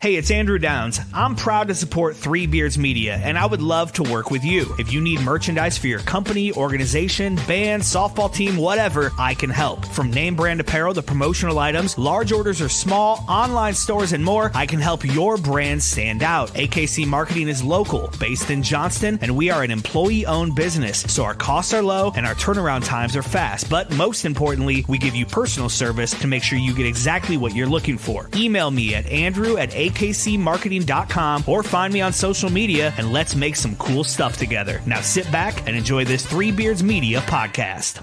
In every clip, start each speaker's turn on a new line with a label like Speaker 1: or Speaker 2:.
Speaker 1: Hey, it's Andrew Downs. I'm proud to support Three Beards Media, and I would love to work with you. If you need merchandise for your company, organization, band, softball team, whatever, I can help. From name brand apparel to promotional items, large orders or small, online stores, and more, I can help your brand stand out. AKC Marketing is local, based in Johnston, and we are an employee-owned business, so our costs are low and our turnaround times are fast. But most importantly, we give you personal service to make sure you get exactly what you're looking for. Email me at andrew@akcmarketing.com or find me on social media, and let's make some cool stuff together. Now sit back and enjoy this Three Beards Media podcast.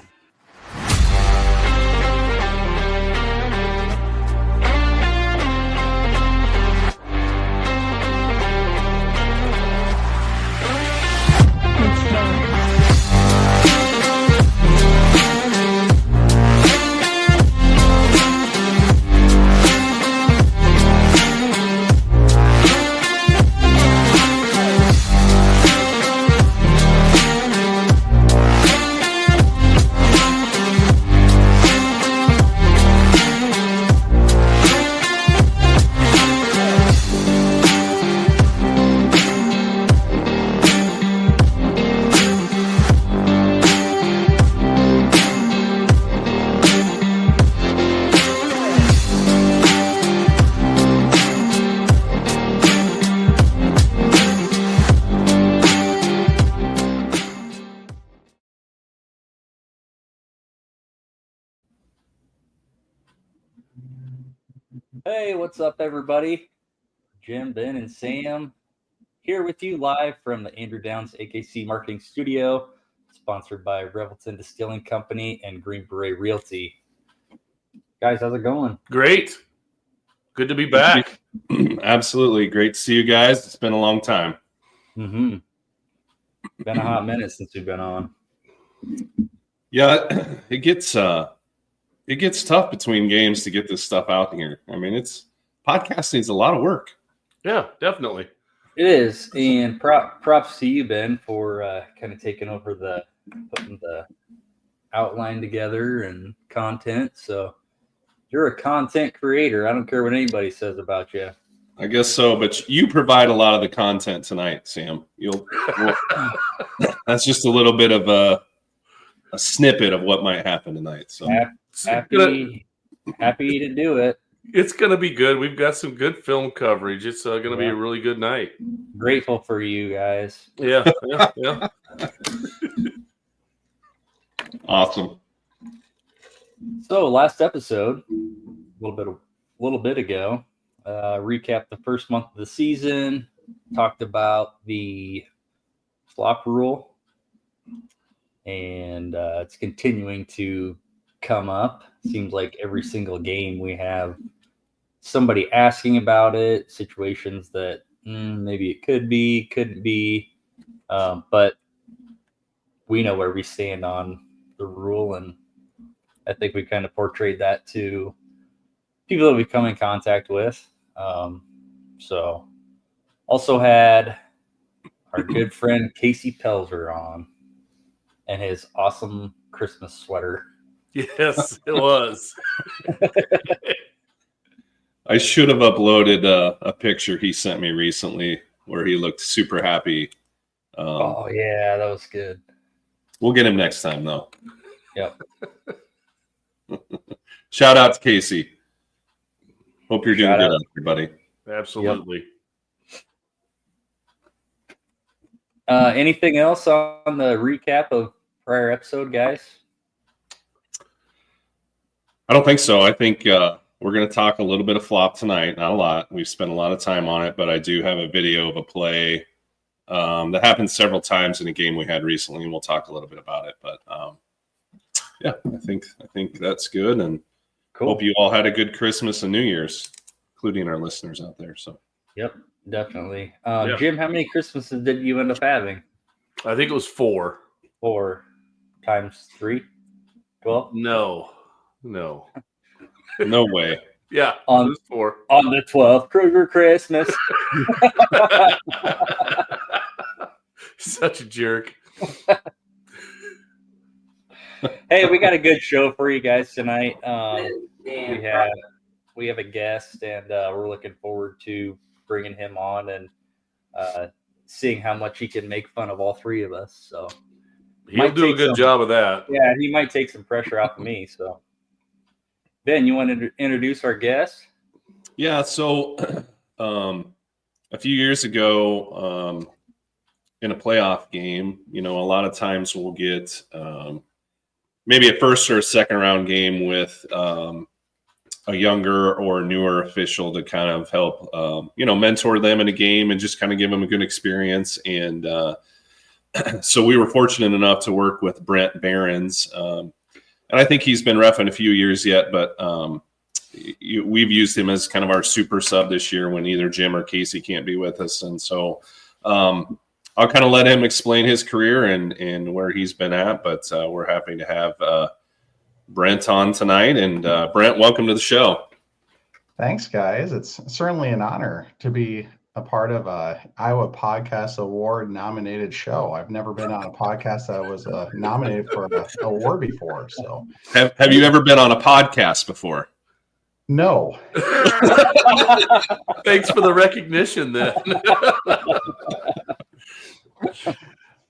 Speaker 2: Hey, what's up, everybody? Jim, Ben, and Sam here with you live from the Andrew Downs AKC Marketing Studio, sponsored by Revelton Distilling Company and Green Beret Realty. Guys, how's it going?
Speaker 3: Great. Good to be back.
Speaker 4: Absolutely. Great to see you guys. It's been a long time.
Speaker 2: Mm-hmm. Been a hot minute since we've been on.
Speaker 4: Yeah, it gets tough between games to get this stuff out here. I mean, podcasting is a lot of work.
Speaker 3: Yeah, definitely.
Speaker 2: It is, and props to you, Ben, for kind of taking over putting the outline together and content. So you're a content creator. I don't care what anybody says about you.
Speaker 4: I guess so, but you provide a lot of the content tonight, Sam. That's just a little bit of a snippet of what might happen tonight. So
Speaker 2: happy to do it.
Speaker 3: It's going to be good. We've got some good film coverage. It's going to be a really good night.
Speaker 2: Grateful for you guys.
Speaker 3: Yeah.
Speaker 4: Awesome.
Speaker 2: So last episode, a little bit ago, recapped the first month of the season, talked about the flop rule, and it's continuing to come up. Seems like every single game we have somebody asking about it, situations that maybe it could be, couldn't be, but we know where we stand on the rule, and I think we kind of portrayed that to people that we come in contact with. So also had our good friend Casey Pelzer on and his awesome Christmas sweater.
Speaker 3: Yes, it was.
Speaker 4: I should have uploaded a picture he sent me recently where he looked super happy.
Speaker 2: Oh, yeah, that was good.
Speaker 4: We'll get him next time, though.
Speaker 2: Yep.
Speaker 4: Shout out to Casey. Hope you're doing good, everybody.
Speaker 3: Absolutely.
Speaker 2: Yep. Anything else on the recap of prior episode, guys?
Speaker 4: I don't think so. I think we're going to talk a little bit of flop tonight. Not a lot. We've spent a lot of time on it, but I do have a video of a play that happened several times in a game we had recently, and we'll talk a little bit about it. But yeah, I think that's good, and cool. Hope you all had a good Christmas and New Year's, including our listeners out there. So,
Speaker 2: yep, definitely. Jim, how many Christmases did you end up having?
Speaker 3: I think it was 4.
Speaker 2: 4 times 3? 12?
Speaker 3: No.
Speaker 4: No way.
Speaker 3: Yeah, it was 4.
Speaker 2: On the 12th, Kruger Christmas.
Speaker 3: Such a jerk.
Speaker 2: Hey, we got a good show for you guys tonight. We we have a guest, and we're looking forward to bringing him on and seeing how much he can make fun of all three of us. So
Speaker 3: he'll do a good job of that.
Speaker 2: Yeah, he might take some pressure off of me. So Ben, you want to introduce our guest?
Speaker 4: Yeah. So a few years ago, in a playoff game, a lot of times we'll get maybe a first or a second round game with a younger or newer official to kind of help, mentor them in a game and just kind of give them a good experience. And so we were fortunate enough to work with Brent Behrens. And I think he's been reffing a few years yet, but we've used him as kind of our super sub this year when either Jim or Casey can't be with us. And so I'll kind of let him explain his career and where he's been at, but we're happy to have Brent on tonight. And Brent, welcome to the show.
Speaker 5: Thanks, guys. It's certainly an honor to be a part of a Iowa Podcast Award nominated show. I've never been on a podcast that was nominated for an award before. So,
Speaker 4: have you ever been on a podcast before?
Speaker 5: No.
Speaker 3: Thanks for the recognition then.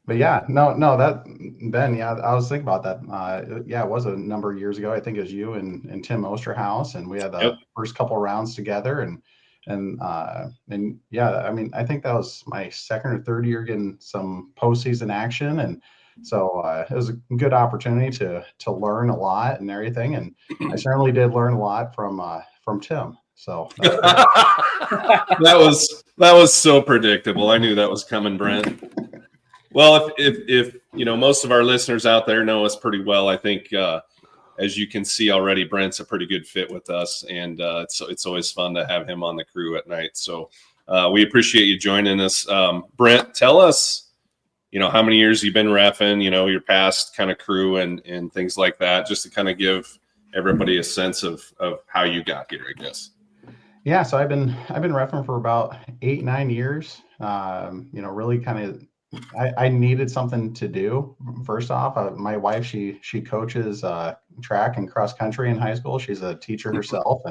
Speaker 5: But yeah, no, that Ben, yeah, I was thinking about that. Yeah, it was a number of years ago. I think it was you and Tim Osterhaus, and we had the first couple rounds together, and yeah, I mean, I think that was my second or third year getting some postseason action, and so it was a good opportunity to learn a lot and everything, and I certainly did learn a lot from Tim. So
Speaker 4: that was so predictable. I knew that was coming, Brent. Well, if most of our listeners out there know us pretty well, I think as you can see already, Brent's a pretty good fit with us, and it's always fun to have him on the crew at night. So we appreciate you joining us. Brent, tell us, how many years you've been reffing, your past kind of crew and things like that, just to kind of give everybody a sense of how you got here, I guess.
Speaker 5: Yeah, so I've been reffing for about 8-9 years. Really kind of. I needed something to do. First off, my wife, she coaches track and cross country in high school. She's a teacher herself,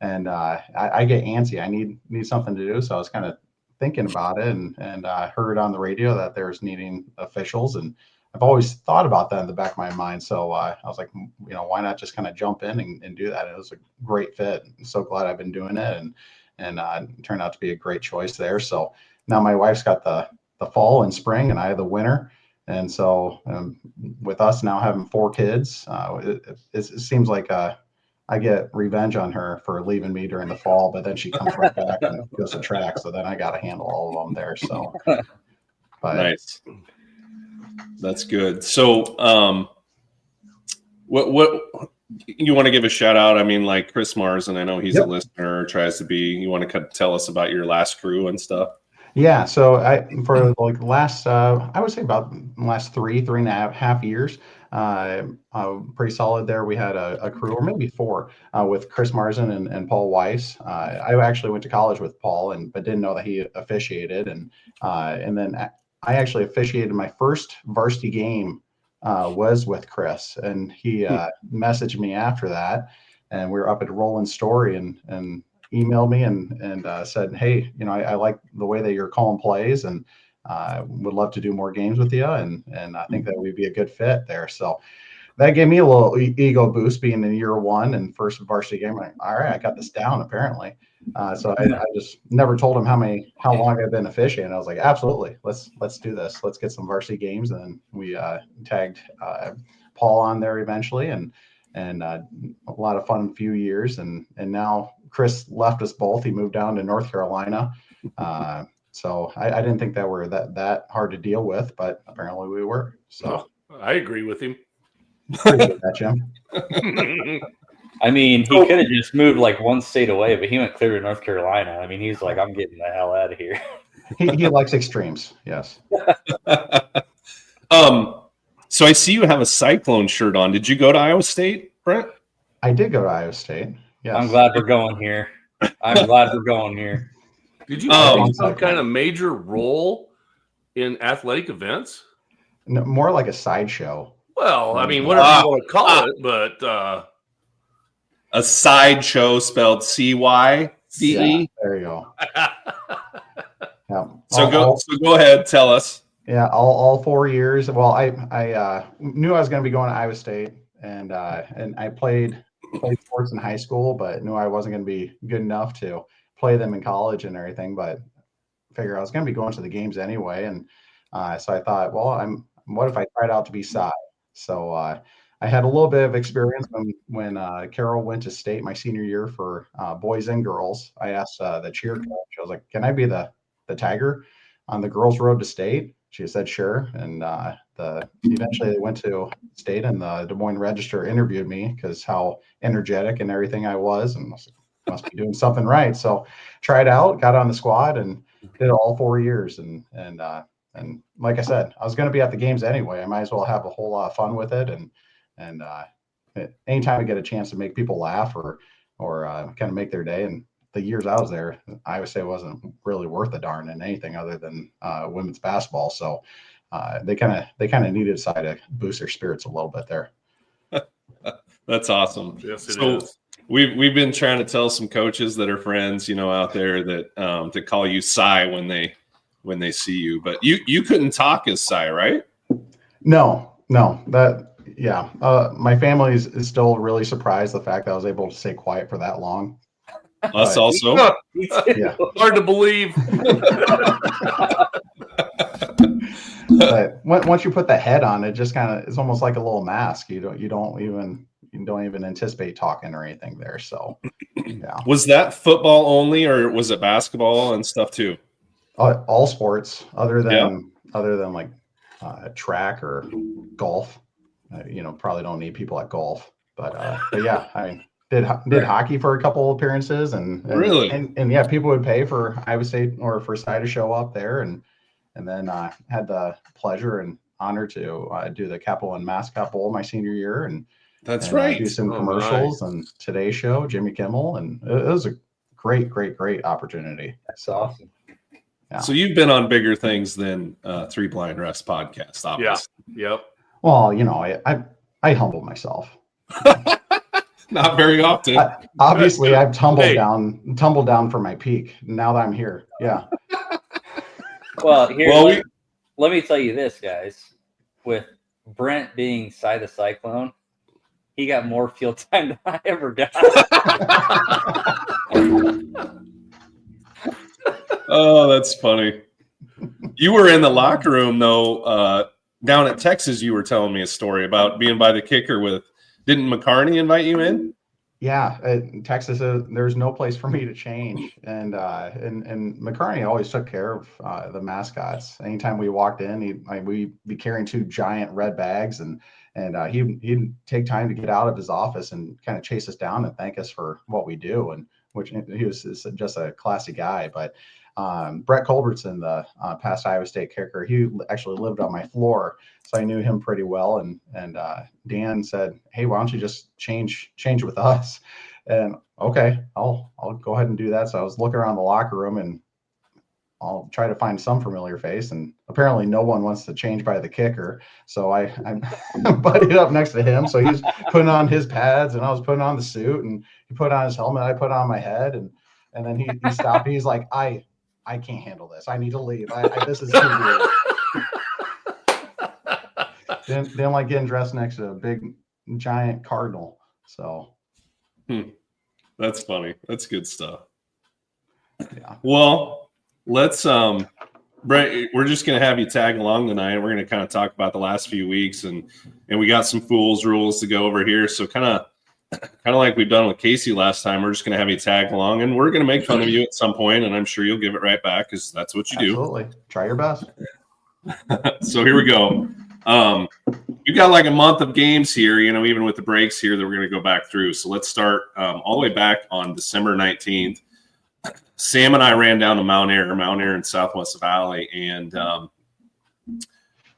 Speaker 5: and I get antsy. I need something to do. So I was kind of thinking about it, and I heard on the radio that there's needing officials, and I've always thought about that in the back of my mind. So I was like, why not just kind of jump in and do that? It was a great fit. I'm so glad I've been doing it, and it turned out to be a great choice there. So now my wife's got the fall and spring, and I have the winter. And so with us now having 4 kids, it seems like I get revenge on her for leaving me during the fall, but then she comes right back and goes to track. So then I got to handle all of them there. So but,
Speaker 4: nice. That's good. So what you want to give a shout out? I mean, like Chris Mars, and I know he's a listener, tries to be. You want to tell us about your last crew and stuff?
Speaker 5: Yeah, so for like last, I would say about the last 3.5 years, pretty solid there. We had a crew, or maybe 4, with Chris Marzen and Paul Weiss. I actually went to college with Paul, but didn't know that he officiated, and then I actually officiated my first varsity game was with Chris, and he messaged me after that, and we were up at Roland Story, and emailed me and said, hey, I like the way that you're calling plays, and would love to do more games with you, and I think that we'd be a good fit there. So that gave me a little ego boost being in year 1 and first varsity game. Like, all right, I got this down apparently. So I just never told him how long I've been officiating. I was like, absolutely, let's do this. Let's get some varsity games. And then we tagged Paul on there eventually, and a lot of fun few years. And now Chris left us both. He moved down to North Carolina. So I didn't think that were that hard to deal with, but apparently we were. So
Speaker 3: I agree with him.
Speaker 5: Appreciate that, Jim.
Speaker 2: I mean, he could have just moved like one state away, but he went clear to North Carolina. I mean, he's like, I'm getting the hell out of here.
Speaker 5: He likes extremes. Yes.
Speaker 4: So I see you have a Cyclone shirt on. Did you go to Iowa State, Brent?
Speaker 5: I did go to Iowa State. Yes.
Speaker 2: I'm glad we're going here.
Speaker 3: Did you play some kind of major role in athletic events?
Speaker 5: No, more like a sideshow.
Speaker 3: Well, I mean, whatever you want to call it, but
Speaker 4: a sideshow spelled CYDE.
Speaker 5: Yeah, there you go. Yeah.
Speaker 4: So go ahead, tell us.
Speaker 5: Yeah, all 4 years. Well, I knew I was going to be going to Iowa State, and I played sports in high school, but knew I wasn't going to be good enough to play them in college and everything. But figure I was going to be going to the games anyway, and so I thought, well, what if I tried out to be Cy? So I had a little bit of experience when Carroll went to state my senior year for boys and girls. I asked the cheer coach, I was like, can I be the Tiger on the girls' road to state? She said, sure. And eventually they went to state, and the Des Moines Register interviewed me because how energetic and everything I was, and I was like, must be doing something right. So tried out, got on the squad, and did all 4 years. And like I said, I was going to be at the games anyway. I might as well have a whole lot of fun with it. And anytime I get a chance to make people laugh or kind of make their day. And the years I was there, Iowa State wasn't really worth a darn in anything other than women's basketball. So they kind of needed a side to boost their spirits a little bit there.
Speaker 4: That's awesome.
Speaker 3: Yes, it is.
Speaker 4: We've been trying to tell some coaches that are friends, out there that to call you Cy when they see you. But you couldn't talk as Cy, right?
Speaker 5: No. My family is still really surprised the fact that I was able to stay quiet for that long.
Speaker 4: Us also.
Speaker 5: Yeah.
Speaker 3: Hard to believe.
Speaker 5: But once you put the head on, it just kind of it's almost like a little mask. You don't even anticipate talking or anything there. So yeah.
Speaker 4: Was that football only, or was it basketball and stuff too?
Speaker 5: All sports other than like track or golf. Probably don't need people at golf, but yeah, I mean, did hockey for a couple appearances, and
Speaker 4: really,
Speaker 5: and yeah, people would pay for Iowa State or for Cy to show up there, and then had the pleasure and honor to do the Capital One Mascot Bowl my senior year, and
Speaker 4: that's right.
Speaker 5: Do some commercials and Today Show, Jimmy Kimmel, and it was a great opportunity.
Speaker 2: That's awesome.
Speaker 5: Yeah.
Speaker 4: So you've been on bigger things than Three Blind Refs podcast, obviously.
Speaker 3: Yeah. Yep.
Speaker 5: Well, I humble myself.
Speaker 4: Not very often.
Speaker 5: Obviously, I've tumbled down from my peak. Now that I'm here, yeah.
Speaker 2: Well, let me tell you this, guys. With Brent being Cy the Cyclone, he got more field time than I ever got.
Speaker 4: Oh, that's funny. You were in the locker room, though, down at Texas. You were telling me a story about being by the kicker with. Didn't McCarney invite you in?
Speaker 5: Yeah, Texas, there's no place for me to change, and McCarney always took care of the mascots. Anytime we walked in, we'd be carrying 2 giant red bags, and he'd take time to get out of his office and kind of chase us down and thank us for what we do, and which he was just a classy guy. But Brett Culbertson, the past Iowa State kicker, he actually lived on my floor, so I knew him pretty well. And Dan said, "Hey, why don't you just change with us?" And okay, I'll go ahead and do that. So I was looking around the locker room, and I'll try to find some familiar face. And apparently, no one wants to change by the kicker. So I buddied up next to him. So he's putting on his pads, and I was putting on the suit, and he put on his helmet. I put on my head, and then he stopped. He's like, I can't handle this. I need to leave. This is too weird. Didn't like getting dressed next to a big, giant cardinal. So,
Speaker 4: that's funny. That's good stuff.
Speaker 5: Yeah.
Speaker 4: Well, let's Brent, we're just gonna have you tag along tonight. We're gonna kind of talk about the last few weeks, and we got some fools rules to go over here. So kind of like we've done with Casey last time, we're just going to have you tag along, and we're going to make fun of you at some point, and I'm sure you'll give it right back because that's what you do.
Speaker 5: Absolutely. Try your best.
Speaker 4: So here we go. We've got like a month of games here, even with the breaks here that we're going to go back through. So let's start all the way back on December 19th. Sam and I ran down to Mount Air in Southwest Valley, and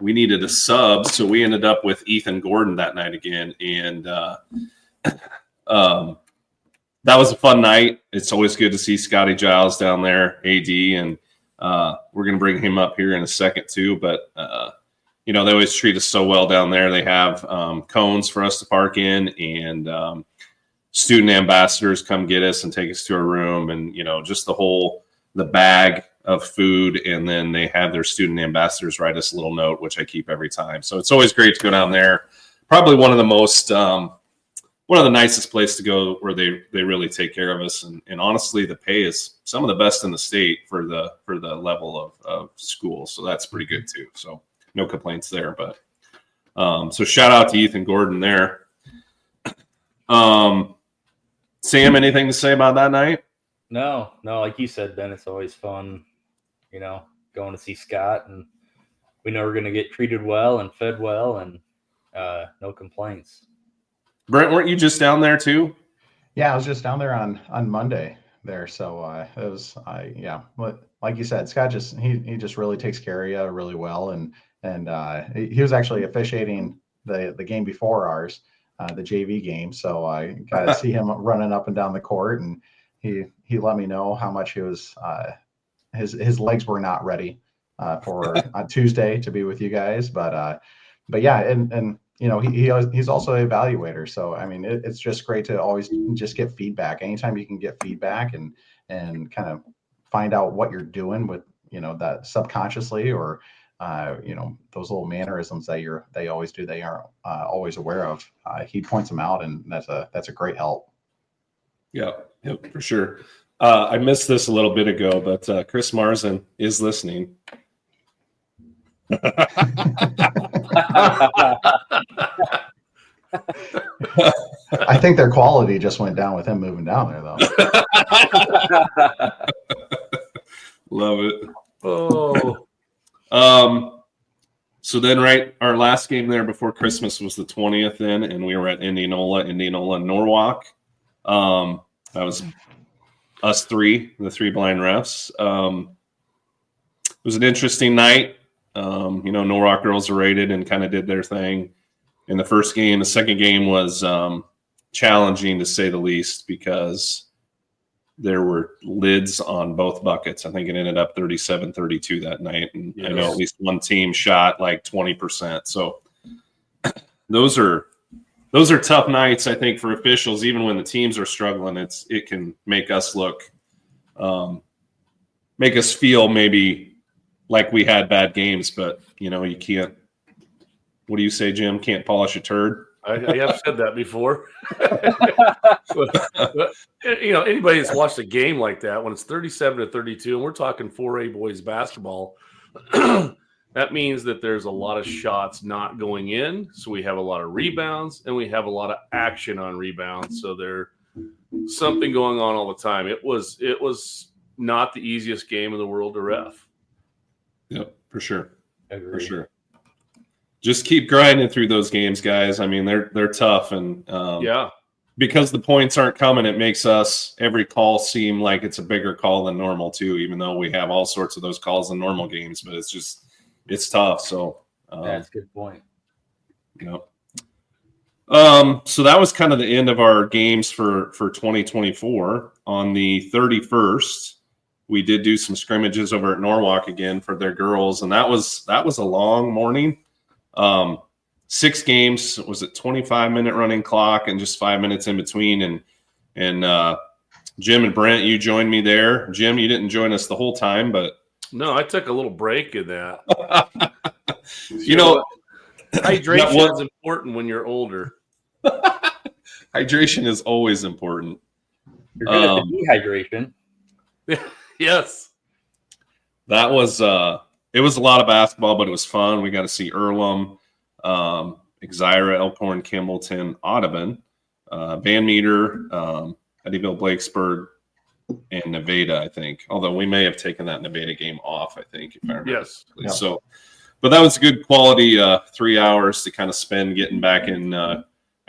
Speaker 4: we needed a sub, so we ended up with Ethan Gordon that night again, and that was a fun night. It's always good to see Scotty Giles down there, AD, and we're going to bring him up here in a second too. But they always treat us so well down there. They have cones for us to park in, and student ambassadors come get us and take us to a room, and just the bag of food, and then they have their student ambassadors write us a little note, which I keep every time. So it's always great to go down there. Probably one of the nicest places to go, where they really take care of us, and honestly, the pay is some of the best in the state for the level of school. So that's pretty good too. So no complaints there. But so shout out to Ethan Gordon there. Sam, anything to say about that night?
Speaker 2: No, like you said, Ben, it's always fun, going to see Scott, and we know we're going to get treated well and fed well, and no complaints.
Speaker 4: Brent, weren't you just down there too?
Speaker 5: Yeah, I was just down there on Monday there. So it was, but like you said, Scott he just really takes care of you really well, and he was actually officiating the game before ours, the JV game. So I got to see him running up and down the court, and he let me know how much he was his legs were not ready for on Tuesday to be with you guys, but yeah, and he's also an evaluator. So I mean, it's just great to always just get feedback. Anytime you can get feedback and kind of find out what you're doing with that subconsciously, or those little mannerisms that they always do, they aren't always aware of. He points them out, and that's a great help.
Speaker 4: Yeah, for sure. I missed this a little bit ago, but Chris Marzin is listening.
Speaker 5: I think their quality just went down with him moving down there, though.
Speaker 4: Love it.
Speaker 3: Oh.
Speaker 4: So then, our last game there before Christmas was the 20th and we were at Indianola, Norwalk. That was us three, the three blind refs. It was an interesting night. Norwalk girls are rated and kind of did their thing in the first game. The second game was challenging, to say the least, because there were lids on both buckets. I think it ended up 37-32 that night. And yes. I know at least one team shot like 20%. So those are tough nights, I think, for officials. Even when the teams are struggling, it can make us make us feel maybe like we had bad games, but you can't. What do you say, Jim? Can't polish a turd.
Speaker 3: I have said that before. but, anybody that's watched a game like that, when it's 37-32, and we're talking 4A boys basketball, that means that there's a lot of shots not going in. So we have a lot of rebounds, and we have a lot of action on rebounds. So there's something going on all the time. It was not the easiest game in the world to ref.
Speaker 4: Yep, for sure.
Speaker 2: Agreed.
Speaker 4: For sure. Just keep grinding through those games, guys. I mean, they're tough, and because the points aren't coming, it makes every call seem like it's a bigger call than normal too. Even though we have all sorts of those calls in normal games, but it's tough. So
Speaker 2: that's a good point.
Speaker 4: So that was kind of the end of our games for 2024. On the 31st, we did do some scrimmages over at Norwalk again for their girls, and that was a long morning. 6 games. Was it 25-minute running clock and just 5 minutes in between? And Jim and Brent, you joined me there. Jim, you didn't join us the whole time, but
Speaker 3: no, I took a little break in that.
Speaker 4: Hydration
Speaker 3: is important when you're older.
Speaker 4: Hydration is always important.
Speaker 2: You're good at the dehydration.
Speaker 3: Yes.
Speaker 4: That was it was a lot of basketball, but it was fun. We got to see Earlham, Exira, Elkhorn, Kimballton, Audubon, Van Meter, Eddyville, Blakesburg, and Nevada, I think. Although we may have taken that Nevada game off, I think, if I remember.
Speaker 3: Yes.
Speaker 4: Yeah. So, but that was a good quality 3 hours to kind of spend getting back in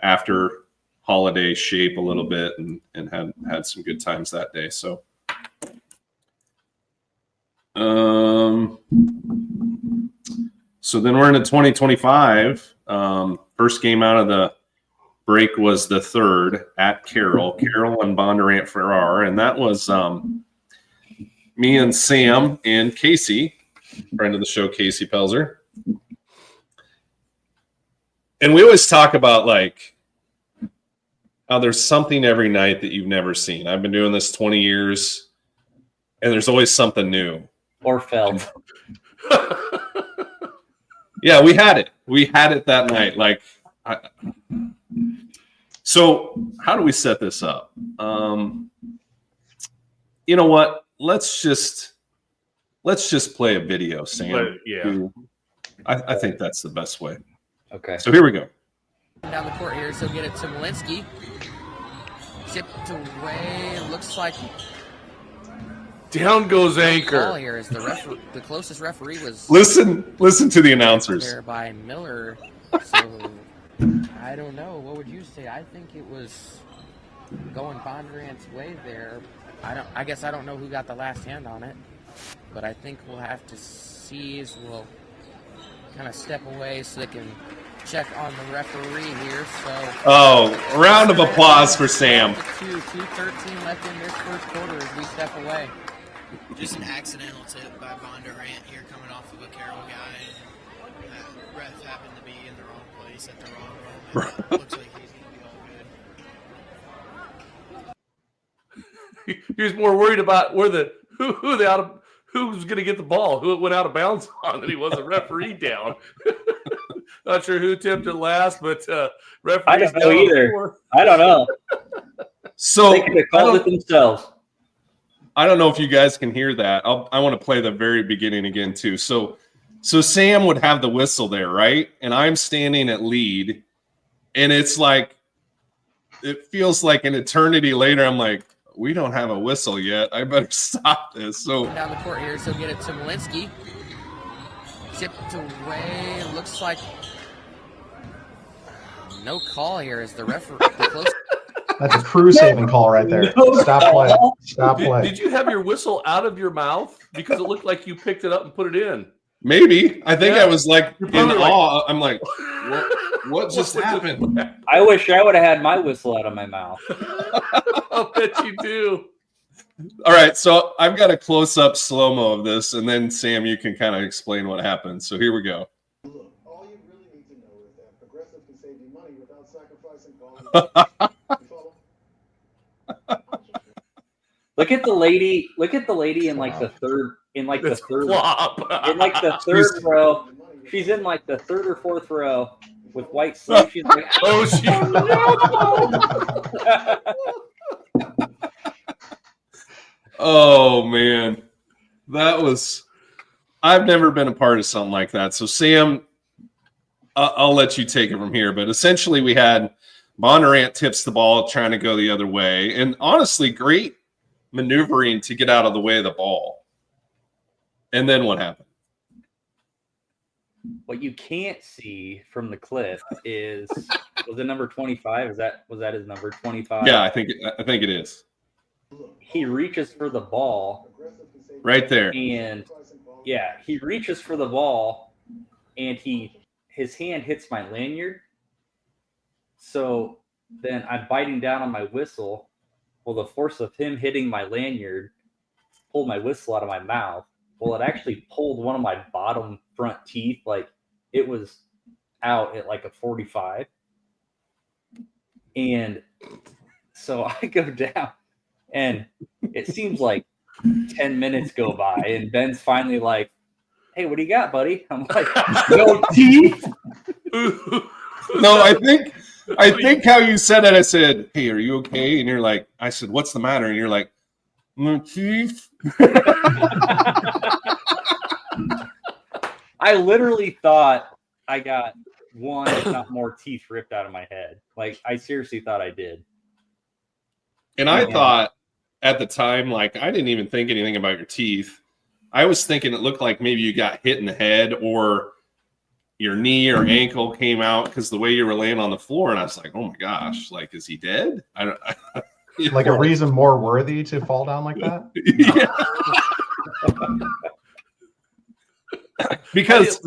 Speaker 4: after holiday shape a little bit, and had some good times that day. So. So then we're into 2025. First game out of the break was the 3rd at Carroll and Bondurant Farrar, and that was me and Sam and Casey, friend of the show, Casey Pelzer. And we always talk about, like, how there's something every night that you've never seen. I've been doing this 20 years, and there's always something new.
Speaker 2: Or felt.
Speaker 4: Yeah, we had it. We had it that night. So how do we set this up? You know what? Let's just play a video, Sam.
Speaker 3: But, yeah.
Speaker 4: I think that's the best way.
Speaker 2: Okay.
Speaker 4: So here we go.
Speaker 6: Down the court here, so get it to Malinsky. Tipped away. Looks like
Speaker 3: Down goes
Speaker 6: ball
Speaker 3: Anchor.
Speaker 6: here is the closest referee was
Speaker 4: Listen to the announcers.
Speaker 6: there by Miller. So I don't know. What would you say? I think it was going Bondurant's way there. I guess I don't know who got the last hand on it, but I think we'll have to see as we'll kind of step away so they can check on the referee here. So
Speaker 4: A round of applause for Sam.
Speaker 6: 2:13 left in this first quarter as we step away.
Speaker 7: Just an accidental tip by Bondurant here coming off of a Carroll guy. And that ref happened to be in the wrong place at the wrong moment. Looks like he's going to be all good.
Speaker 3: He was more worried about who's going to get the ball, who it went out of bounds on, than he was a referee down. Not sure who tipped it last, but referees
Speaker 2: I don't know
Speaker 3: down
Speaker 2: either.
Speaker 3: before.
Speaker 2: I don't know.
Speaker 4: So
Speaker 2: They could have called it themselves.
Speaker 4: I don't know if you guys can hear that. I want to play the very beginning again too. So Sam would have the whistle there, right? And I'm standing at lead, and it's like it feels like an eternity later. I'm like, we don't have a whistle yet. I better stop this. So
Speaker 6: Down the court here, so get it to Malinsky. Tipped away. Looks like no call here as the referee.
Speaker 5: That's a crew-saving call right there. Stop play. Stop play.
Speaker 3: Did you have your whistle out of your mouth? Because it looked like you picked it up and put it in.
Speaker 4: maybe I think
Speaker 3: Yeah.
Speaker 4: I was like
Speaker 3: You're
Speaker 4: in
Speaker 3: probably like-
Speaker 4: awe. I'm like, what just happened?
Speaker 2: I wish I would have had my whistle out of my mouth.
Speaker 3: I'll bet you do.
Speaker 4: All right, so I've got a close-up slow-mo of this, and then Sam, you can kind of explain what happened. So here we go.
Speaker 8: Look, all you really need to know is that Progressive can save you money without sacrificing quality. You follow?
Speaker 2: Look at the lady. Look at the lady in like the third. In like the
Speaker 3: This
Speaker 2: third.
Speaker 3: flop.
Speaker 2: In like the third row. She's in like the third or fourth row with white sleeves. She's like,
Speaker 3: Oh, she.
Speaker 4: Oh man, that was. I've never been a part of something like that. So Sam, I'll let you take it from here. But essentially, we had Bondurant tips the ball, trying to go the other way, and honestly, great maneuvering to get out of the way of the ball. And then what happened?
Speaker 2: what you can't see from the clip is was it number 25? Was that his number 25?
Speaker 4: Yeah, I think it is
Speaker 2: He reaches for the ball.
Speaker 4: right there.
Speaker 2: And yeah, he reaches for the ball, and his hand hits my lanyard. So then I'm biting down on my whistle. Well, the force of him hitting my lanyard pulled my whistle out of my mouth. Well, it actually pulled one of my bottom front teeth. Like it was out at like a 45. And so I go down, and it seems like 10 minutes go by, and Ben's finally like, "Hey, what do you got, buddy?" I'm like, "No teeth."
Speaker 4: No, I think how you said it, I said, "Hey, are you okay?" And you're like, I said, "What's the matter?" And you're like, "My teeth."
Speaker 2: I literally thought I got one, if not more, teeth ripped out of my head. Like I seriously thought I did.
Speaker 4: And I
Speaker 2: Yeah.
Speaker 4: thought at the time, like, I didn't even think anything about your teeth. I was thinking it looked like maybe you got hit in the head or your knee or ankle came out because the way you were laying on the floor. And I was like, oh my gosh, like, is he dead? I don't
Speaker 5: Like a reason more worthy to fall down like that?
Speaker 4: Yeah. Because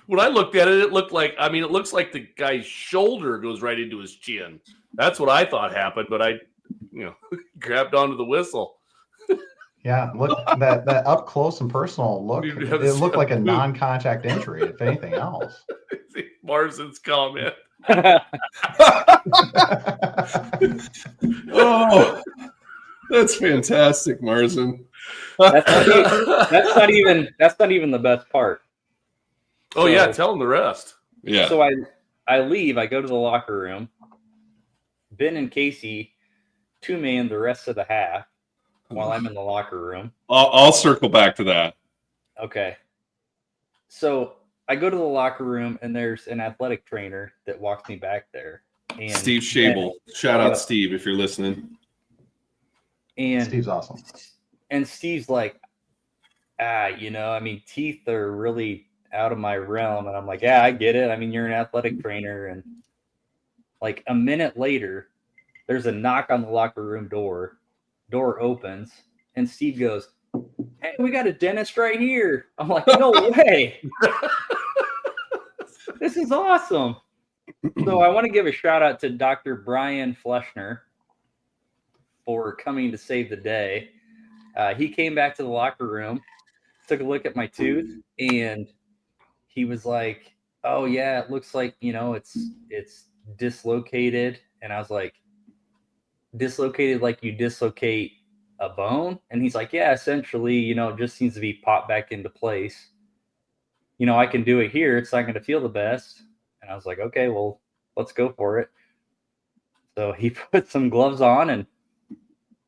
Speaker 3: when I looked at it, it looks like the guy's shoulder goes right into his chin. That's what I thought happened, but I grabbed onto the whistle.
Speaker 5: Yeah, look that up close and personal look.
Speaker 3: You have
Speaker 5: It looked like a
Speaker 3: some-
Speaker 5: non-contact injury, if anything else.
Speaker 3: Marsden's comment.
Speaker 4: Oh, that's fantastic, Marzen.
Speaker 2: That's not even the best part.
Speaker 3: Oh, yeah, tell them the rest.
Speaker 4: Yeah.
Speaker 2: So I leave, I go to the locker room. Ben and Casey two-man the rest of the half while I'm in the locker room.
Speaker 4: I'll circle back to that.
Speaker 2: Okay. So I go to the locker room, and there's an athletic trainer that walks me back there. And
Speaker 4: Steve Schabel. Shout out Steve if you're listening.
Speaker 2: And
Speaker 5: Steve's awesome.
Speaker 2: And Steve's like, teeth are really out of my realm. And I'm like, yeah, I get it. I mean, you're an athletic trainer. And like a minute later, there's a knock on the locker room door. Door opens, and Steve goes, hey, we got a dentist right here. I'm like, no way. This is awesome. So I want to give a shout out to Dr. Brian Fleschner for coming to save the day. He came back to the locker room, took a look at my tooth, and he was like, oh yeah, it looks like, it's dislocated. And I was like, dislocated like you dislocate a bone? And he's like, yeah, essentially, it just seems to be popped back into place. I can do it here. It's not going to feel the best. And I was like, okay, well, let's go for it. So he put some gloves on and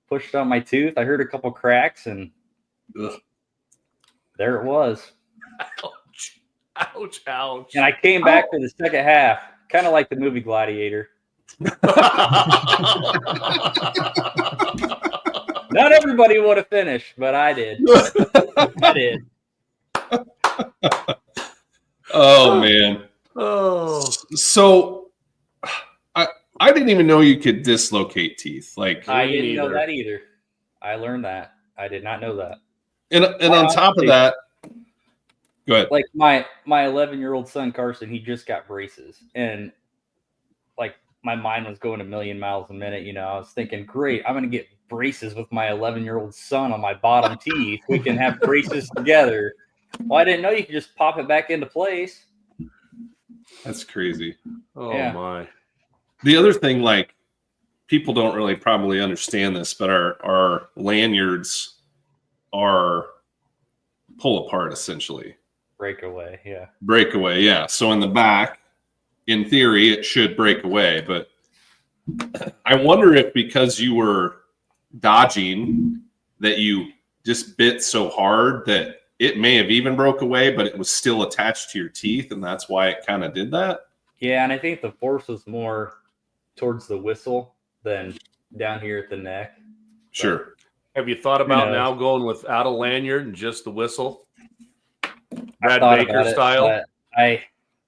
Speaker 2: pushed on my tooth. I heard a couple cracks, and there it was.
Speaker 3: Ouch. Ouch, ouch.
Speaker 2: And I came back for the second half, kind of like the movie Gladiator. Not everybody would have finished, but I did. I did.
Speaker 4: Oh, man.
Speaker 3: Oh.
Speaker 4: So I didn't even know you could dislocate teeth. Like,
Speaker 2: I didn't know that either. I learned that. I did not know that.
Speaker 4: And on top of that, go ahead.
Speaker 2: Like my 11-year-old son Carson, he just got braces, and like my mind was going a million miles a minute. I was thinking, great, I'm gonna get braces with my 11-year-old son on my bottom teeth. We can have braces together. Well, I didn't know you could just pop it back into place.
Speaker 4: That's crazy.
Speaker 3: Oh,
Speaker 2: yeah.
Speaker 3: my.
Speaker 4: The other thing, like, people don't really probably understand this, but our lanyards are pull apart, essentially.
Speaker 2: Breakaway, yeah.
Speaker 4: Breakaway, yeah. So in the back, in theory, it should break away. But I wonder if because you were dodging that you just bit so hard that it may have even broke away, but it was still attached to your teeth, and that's why it kind of did that.
Speaker 2: Yeah, and I think the force was more towards the whistle than down here at the neck.
Speaker 4: Sure.
Speaker 3: Have you thought about now going without a lanyard and just the whistle?
Speaker 2: Brad
Speaker 3: Baker style?
Speaker 2: But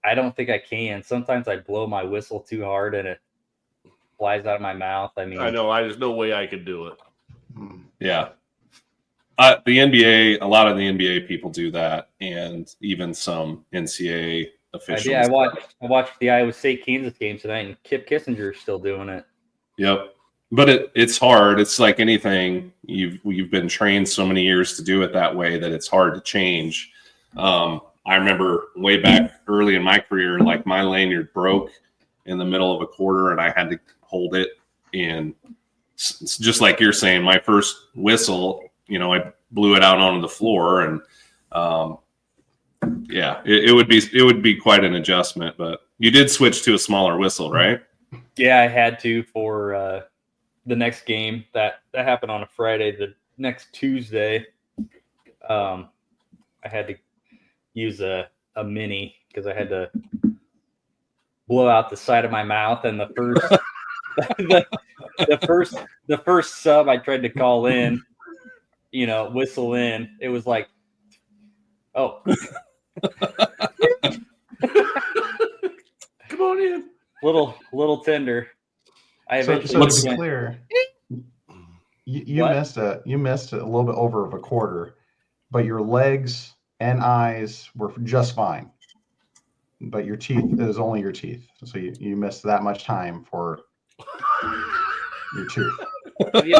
Speaker 2: I don't think I can. Sometimes I blow my whistle too hard and it flies out of my mouth. I mean,
Speaker 3: I know. There's no way I could do it.
Speaker 4: Yeah. The NBA, a lot of the NBA people do that, and even some NCAA officials.
Speaker 2: Yeah, I watched the Iowa State Kansas game tonight, and Kip Kissinger's still doing it.
Speaker 4: Yep. But it's hard. It's like anything. You've been trained so many years to do it that way that it's hard to change. I remember way back early in my career, like my lanyard broke in the middle of a quarter, and I had to hold it. And just like you're saying, my first whistle, I blew it out onto the floor, and it would be quite an adjustment. But you did switch to a smaller whistle, right?
Speaker 2: Yeah, I had to for the next game. That happened on a Friday. The next Tuesday, I had to use a mini because I had to blow out the side of my mouth. And the first the first sub I tried to call in, whistle in, it was like, oh.
Speaker 3: Come on in.
Speaker 2: Little tender.
Speaker 5: So to be clear, you missed a little bit over of a quarter, but your legs and eyes were just fine. But your teeth, it was only your teeth. So you missed that much time for your tooth.
Speaker 2: Have you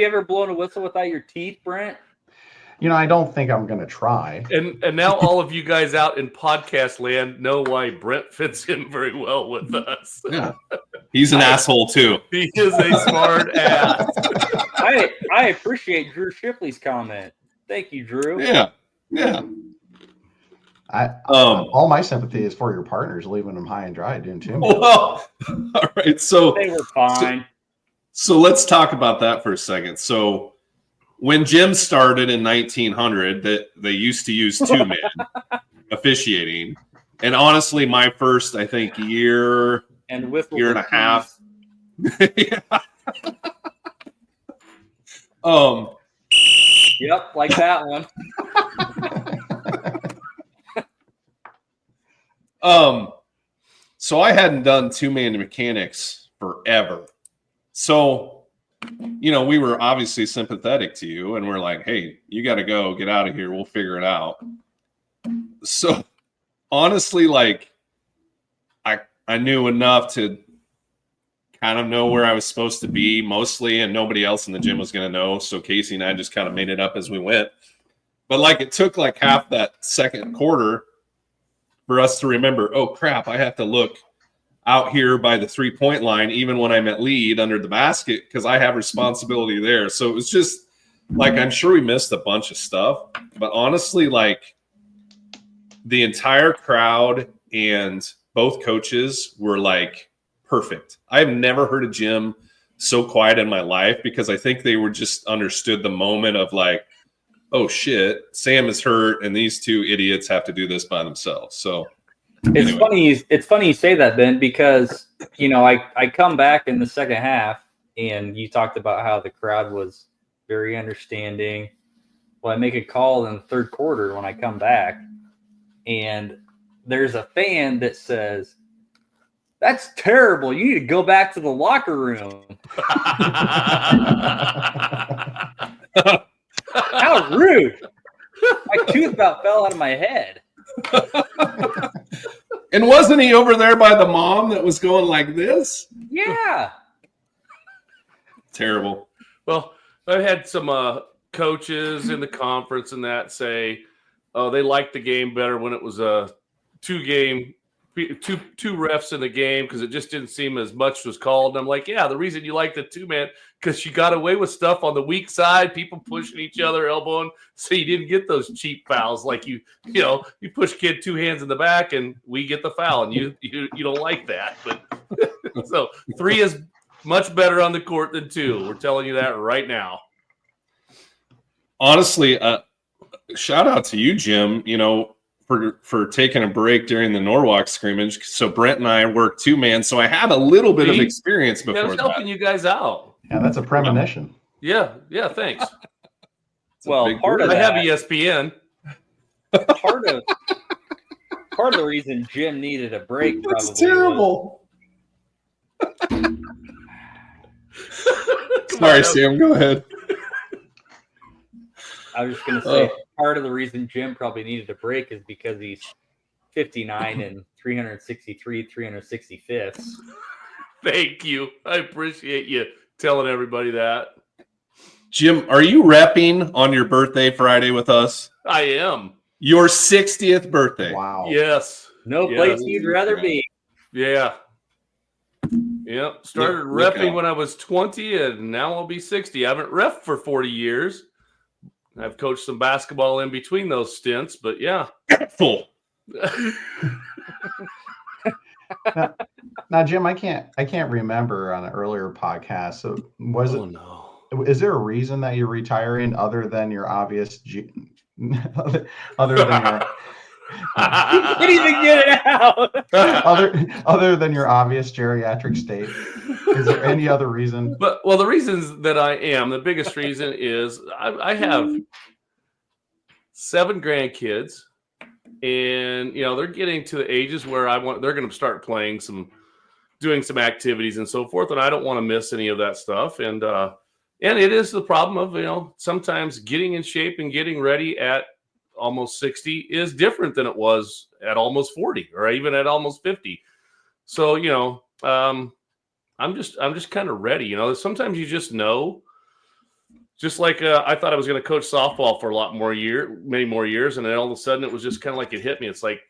Speaker 2: ever blown a whistle without your teeth, Brent?
Speaker 5: I don't think I'm going to try.
Speaker 3: And now all of you guys out in podcast land know why Brent fits in very well with us.
Speaker 4: Yeah. He's an asshole too.
Speaker 3: He is a smart ass.
Speaker 2: I appreciate Drew Shipley's comment. Thank you, Drew.
Speaker 4: Yeah.
Speaker 5: All my sympathy is for your partners leaving them high and dry doing too much.
Speaker 4: Well, all right. So
Speaker 2: they were fine.
Speaker 4: So let's talk about that for a second. So when Jim started in 1900, that they used to use 2 men officiating, and honestly, my first, I think, year and a half. Yeah.
Speaker 2: Yep, like that one.
Speaker 4: So I hadn't done 2-man mechanics forever. So, we were obviously sympathetic to you, and we're like, hey, you got to go, get out of here. We'll figure it out. So honestly, like, I knew enough to kind of know where I was supposed to be mostly, and nobody else in the gym was going to know. So Casey and I just kind of made it up as we went. But like, it took like half that second quarter for us to remember, oh crap, I have to look out here by the 3-point line, even when I'm at lead under the basket, because I have responsibility there. So it was just like, I'm sure we missed a bunch of stuff, but honestly, like, the entire crowd and both coaches were like perfect. I've never heard a gym so quiet in my life, because I think they were just understood the moment of like, oh shit, Sam is hurt and these 2 idiots have to do this by themselves. So
Speaker 2: it's funny. It's funny you say that, Ben, because I come back in the second half, and you talked about how the crowd was very understanding. Well, I make a call in the third quarter when I come back, and there's a fan that says, "That's terrible. You need to go back to the locker room." How rude! My tooth about fell out of my head.
Speaker 4: And wasn't he over there by the mom that was going like this?
Speaker 2: Yeah.
Speaker 4: Terrible.
Speaker 3: Well, I had some coaches in the conference and that say, oh, they liked the game better when it was a 2 refs in the game, because it just didn't seem as much was called. And I'm like, yeah, the reason you like the 2-man, because you got away with stuff on the weak side, people pushing each other, elbowing, so you didn't get those cheap fouls. Like you push kid 2 hands in the back and we get the foul, and you don't like that. But so 3 is much better on the court than 2. We're telling you that right now.
Speaker 4: Honestly, shout out to you, Jim. For taking a break during the Norwalk scrimmage. So Brent and I worked 2-man, so I had a little bit of experience before
Speaker 3: I was helping you guys out.
Speaker 5: Yeah, that's a premonition.
Speaker 3: Yeah, thanks.
Speaker 2: Well, part of
Speaker 3: I
Speaker 2: that,
Speaker 3: have ESPN.
Speaker 2: Part of the reason Jim needed a break probably.
Speaker 4: That's terrible. Sorry, Sam. Go ahead.
Speaker 2: I was just going to say, part of the reason Jim probably needed a break is because he's 59 and 363 365ths.
Speaker 3: Thank you. I appreciate you telling everybody that.
Speaker 4: Jim, are you repping on your birthday Friday with us?
Speaker 3: I am.
Speaker 4: Your 60th birthday.
Speaker 5: Wow.
Speaker 3: Yes.
Speaker 2: No place you'd rather be.
Speaker 3: Yeah. Yep. Started repping when I was 20, and now I'll be 60. I haven't reffed for 40 years. I've coached some basketball in between those stints, but yeah.
Speaker 4: Full.
Speaker 5: Now, Jim, I can't remember on an earlier podcast. So is there a reason that you're retiring other than your obvious other than your
Speaker 2: He didn't even get it out.
Speaker 5: other than your obvious geriatric state? Is there any other reason?
Speaker 3: Well, the reasons that I am, the biggest reason is I have 7 grandkids, and they're getting to the ages where they're going to start playing doing some activities and so forth, and I don't want to miss any of that stuff. And it is the problem of sometimes getting in shape and getting ready at almost 60 is different than it was at almost 40 or even at almost 50. So I'm just kind of ready. Sometimes you just know just like I thought I was going to coach softball for many more years, and then all of a sudden it was just kind of like it hit me. It's like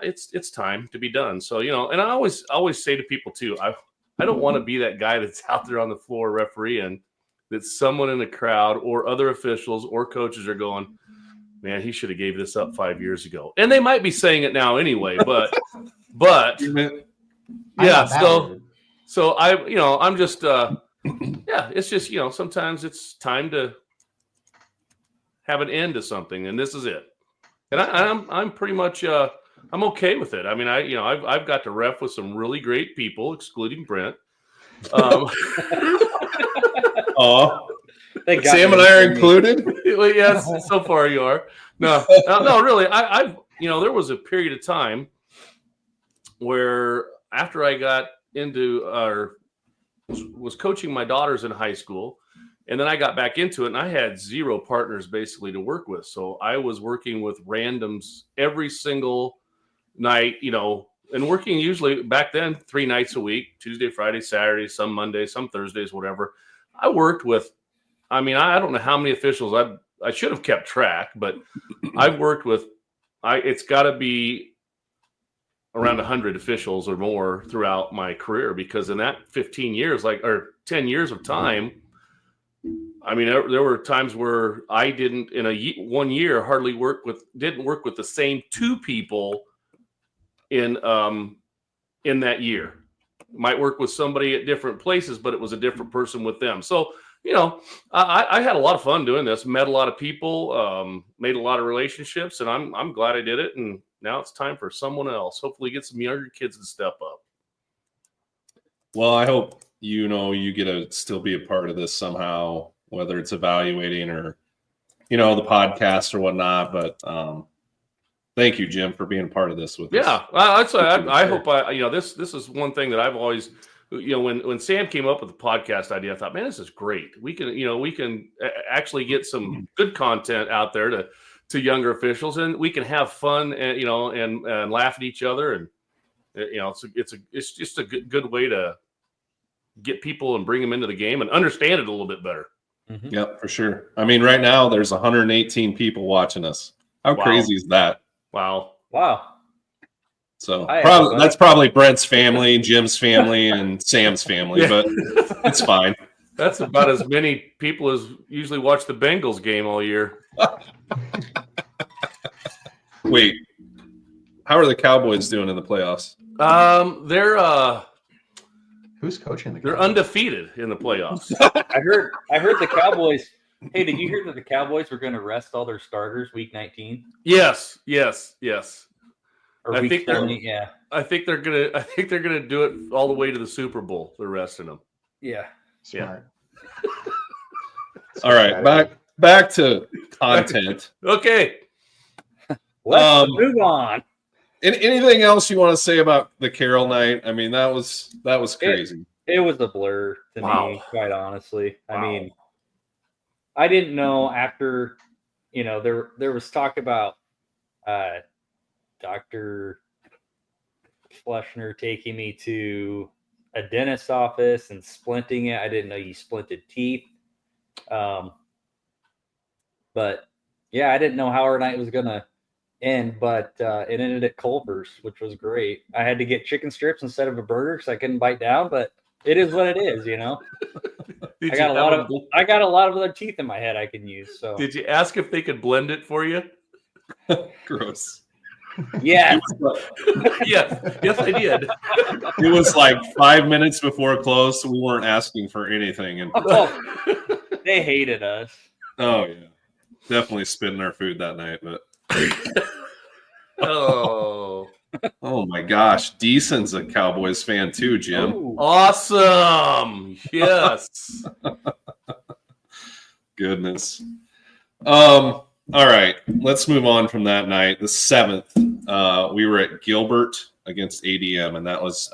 Speaker 3: it's time to be done. So and I always say to people too, I don't want to be that guy that's out there on the floor refereeing, that someone in the crowd or other officials or coaches are going, man, he should have gave this up 5 years ago, and they might be saying it now anyway, but yeah. So I'm just it's just sometimes it's time to have an end to something, and this is it. And I'm pretty much I'm okay with it. I mean, I've got to ref with some really great people, excluding Brent.
Speaker 4: Oh, Sam and I are included.
Speaker 3: Well, yes, so far you are. No, really. I've there was a period of time where after I got into was coaching my daughters in high school, and then I got back into it, and I had zero partners basically to work with. So I was working with randoms every single night, and working usually back then 3 nights a week, Tuesday, Friday, Saturday, some Mondays, some Thursdays, whatever. I worked with, I don't know how many officials. I should have kept track, but I've worked with, it's got to be around 100 officials or more throughout my career, because in that 15 years, or 10 years of time, there were times where I didn't, in 1 year, hardly didn't work with the same 2 people in that year. Might work with somebody at different places, but it was a different person with them. So, I had a lot of fun doing this, met a lot of people, made a lot of relationships, and I'm glad I did it. And now it's time for someone else. Hopefully get some younger kids to step up.
Speaker 4: Well, I hope you get to still be a part of this somehow, whether it's evaluating or, the podcast or whatnot. But thank you, Jim, for being a part of this with us.
Speaker 3: Yeah, I hope this is one thing that I've always, when Sam came up with the podcast idea, I thought, man, this is great. We can actually get some good content out there to younger officials, and we can have fun and and laugh at each other, and it's just a good way to get people and bring them into the game and understand it a little bit better.
Speaker 4: Mm-hmm. Yep, for sure. Right now there's 118 people watching us. How crazy is that?
Speaker 3: Wow.
Speaker 4: So that's probably Brent's family, Jim's family, and Sam's family, but it's fine.
Speaker 3: That's about as many people as usually watch the Bengals game all year.
Speaker 4: Wait, how are the Cowboys doing in the playoffs?
Speaker 3: They're
Speaker 5: who's coaching the Cowboys?
Speaker 3: They're undefeated in the playoffs.
Speaker 2: I heard the Cowboys. Hey, did you hear that the Cowboys were going to rest all their starters week 19?
Speaker 3: Yes.
Speaker 2: Or
Speaker 3: I think
Speaker 2: 20, yeah.
Speaker 3: I think they're gonna do it all the way to the Super Bowl. They're resting them.
Speaker 2: Yeah.
Speaker 5: Smart.
Speaker 4: All right, back to content.
Speaker 3: Okay.
Speaker 2: Let's move on.
Speaker 4: Anything else you want to say about the Carroll night? That was crazy.
Speaker 2: It was a blur to me, quite honestly.
Speaker 3: Wow.
Speaker 2: I didn't know after, there was talk about Dr. Fleschner taking me to a dentist's office and splinting it. I didn't know you splinted teeth. But yeah, I didn't know how our night was going to end, but it ended at Culver's, which was great. I had to get chicken strips instead of a burger because I couldn't bite down, but it is what it is, I got a lot of other teeth in my head I can use. So
Speaker 3: did you ask if they could blend it for you?
Speaker 4: Gross.
Speaker 2: Yeah.
Speaker 3: Yes, I did.
Speaker 4: It was like 5 minutes before it closed, so we weren't asking for anything. And
Speaker 2: they hated us.
Speaker 4: Oh yeah, definitely spitting our food that night. But
Speaker 3: oh
Speaker 4: my gosh, Deason's a Cowboys fan too, Jim.
Speaker 2: Ooh.
Speaker 3: Awesome. Yes.
Speaker 4: Goodness. All right, let's move on from that night. The 7th, we were at Gilbert against ADM, and that was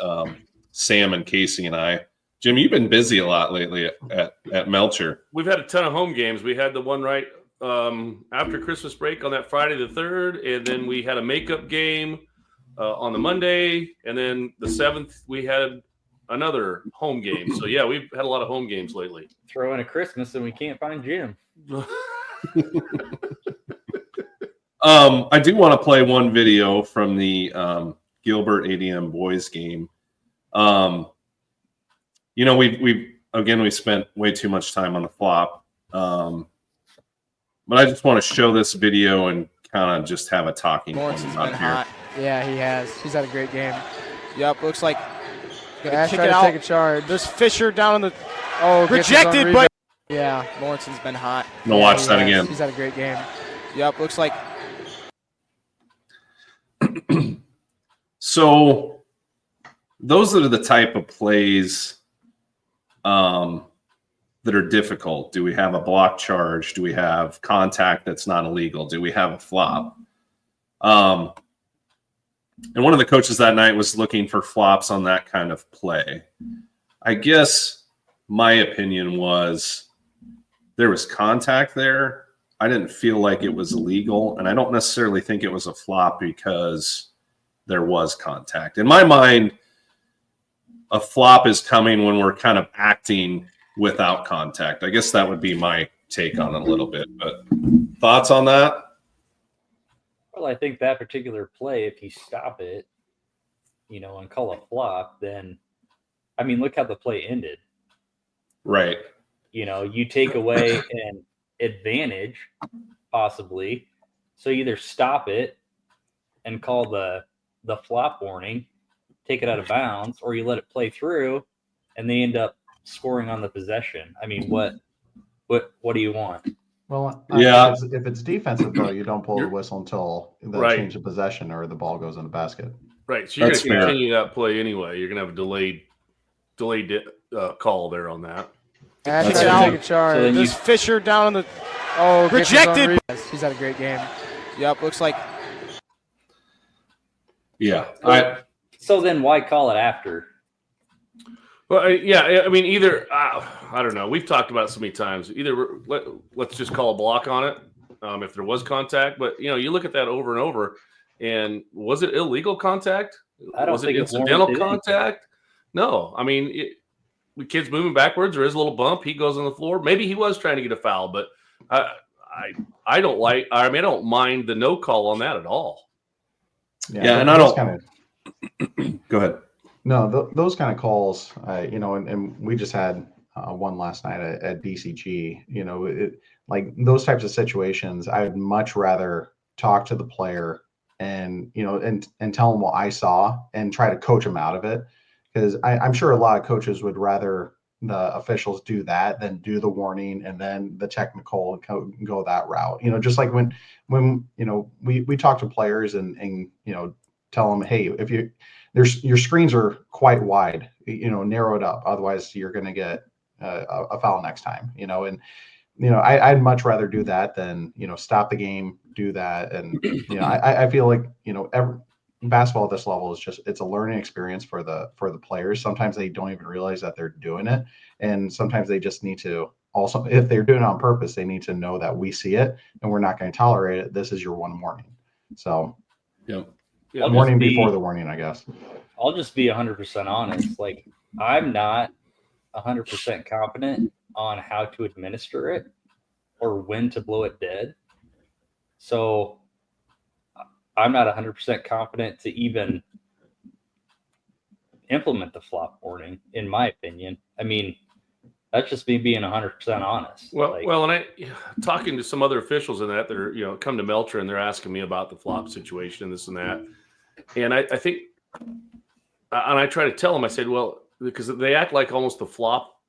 Speaker 4: Sam and Casey and I. Jim, you've been busy a lot lately at Melcher.
Speaker 3: We've had a ton of home games. We had the one right after Christmas break on that Friday the 3rd, and then we had a makeup game on the Monday, and then the 7th we had another home game. So yeah, we've had a lot of home games lately.
Speaker 2: Throw in a Christmas and we can't find Jim.
Speaker 4: I do want to play one video from the Gilbert ADM boys game. We spent way too much time on the flop. But I just want to show this video and kind of just have a talking point
Speaker 9: Morrison's
Speaker 4: about
Speaker 9: been
Speaker 4: here.
Speaker 9: hot. Yeah, he has. He's had a great game. Yep, looks like
Speaker 10: Ash
Speaker 9: kick
Speaker 10: tried
Speaker 9: it
Speaker 10: to
Speaker 9: out.
Speaker 10: take a charge.
Speaker 9: There's Fisher down in the
Speaker 10: Gets his own
Speaker 9: rejected,
Speaker 10: rebound.
Speaker 9: but yeah, Morrison's been hot.
Speaker 4: I'm gonna
Speaker 9: Yeah,
Speaker 4: watch
Speaker 9: he
Speaker 4: that
Speaker 9: has.
Speaker 4: again.
Speaker 9: He's had a great game. Yep, looks like
Speaker 4: So those are the type of plays that are difficult. Do we have a block charge? Do we have contact that's not illegal? Do we have a flop? And one of the coaches that night was looking for flops on that kind of play. I guess my opinion was there was contact there. I didn't feel like it was illegal, and I don't necessarily think it was a flop because there was contact. In my mind, a flop is coming when we're kind of acting without contact. I guess that would be my take on it a little bit. But thoughts on that?
Speaker 2: Well, I think that particular play, if you stop it, and call a flop, then, I mean, look how the play ended.
Speaker 4: Right.
Speaker 2: You take away an advantage, possibly. So either stop it and call the flop warning, take it out of bounds, or you let it play through, and they end up scoring on the possession. I mean, what do you want?
Speaker 5: Well,
Speaker 4: Yeah.
Speaker 5: if it's defensive though, you don't pull the whistle until the
Speaker 3: Right.
Speaker 5: change of possession or the ball goes in the basket.
Speaker 3: Right. So you're
Speaker 4: That's
Speaker 3: going to
Speaker 4: fair.
Speaker 3: continue that play anyway. You're going to have a delayed call there on that.
Speaker 10: Ash
Speaker 4: That's
Speaker 10: tried to
Speaker 4: it.
Speaker 10: take a charge.
Speaker 2: So then
Speaker 9: there's Fisher down in the
Speaker 10: Gets his own
Speaker 9: rejected.
Speaker 10: rebound.
Speaker 9: He's had a great game. Yep, looks like
Speaker 4: Yeah.
Speaker 2: So then why call it after?
Speaker 3: Well, I mean, either I don't know. We've talked about it so many times. Either let's just call a block on it if there was contact. But you look at that over and over, and was it illegal contact?
Speaker 2: I don't
Speaker 3: Was it
Speaker 2: think it
Speaker 3: incidental
Speaker 2: warranted anything.
Speaker 3: contact? No. I mean, the kid's moving backwards. There is a little bump. He goes on the floor. Maybe he was trying to get a foul, but I don't like. I mean, I don't mind the no call on that at all.
Speaker 4: Yeah, and I
Speaker 5: those
Speaker 4: don't- Go ahead.
Speaker 5: No, those kind of calls, and we just had one last night at BCG. Like those types of situations, I would much rather talk to the player and tell them what I saw and try to coach them out of it, because I'm sure a lot of coaches would rather the officials do that than do the warning and then the technical and go that route. Just like when we talk to players and tell them, hey, if your screens are quite wide, narrow it up. Otherwise you're going to get a foul next time, and, I'd much rather do that than, stop the game, do that. And, I feel like, basketball at this level is it's a learning experience for the players. Sometimes they don't even realize that they're doing it. And sometimes they just need to also, if they're doing it on purpose, they need to know that we see it and we're not going to tolerate it. This is your one warning. So
Speaker 4: Yep.
Speaker 3: Yeah,
Speaker 2: I'll
Speaker 5: warning
Speaker 2: just be-
Speaker 5: before the warning, I guess.
Speaker 2: I'll just be 100% honest. Like, I'm not 100% confident on how to administer it or when to blow it dead. So I'm not 100% confident to even implement the flop warning, in my opinion. I mean, that's just me being 100% honest.
Speaker 3: Well, and I talking to some other officials in that they're come to Melcher and they're asking me about the flop situation and this and that, and I think, and I try to tell them, I said, well, because they act like almost the flop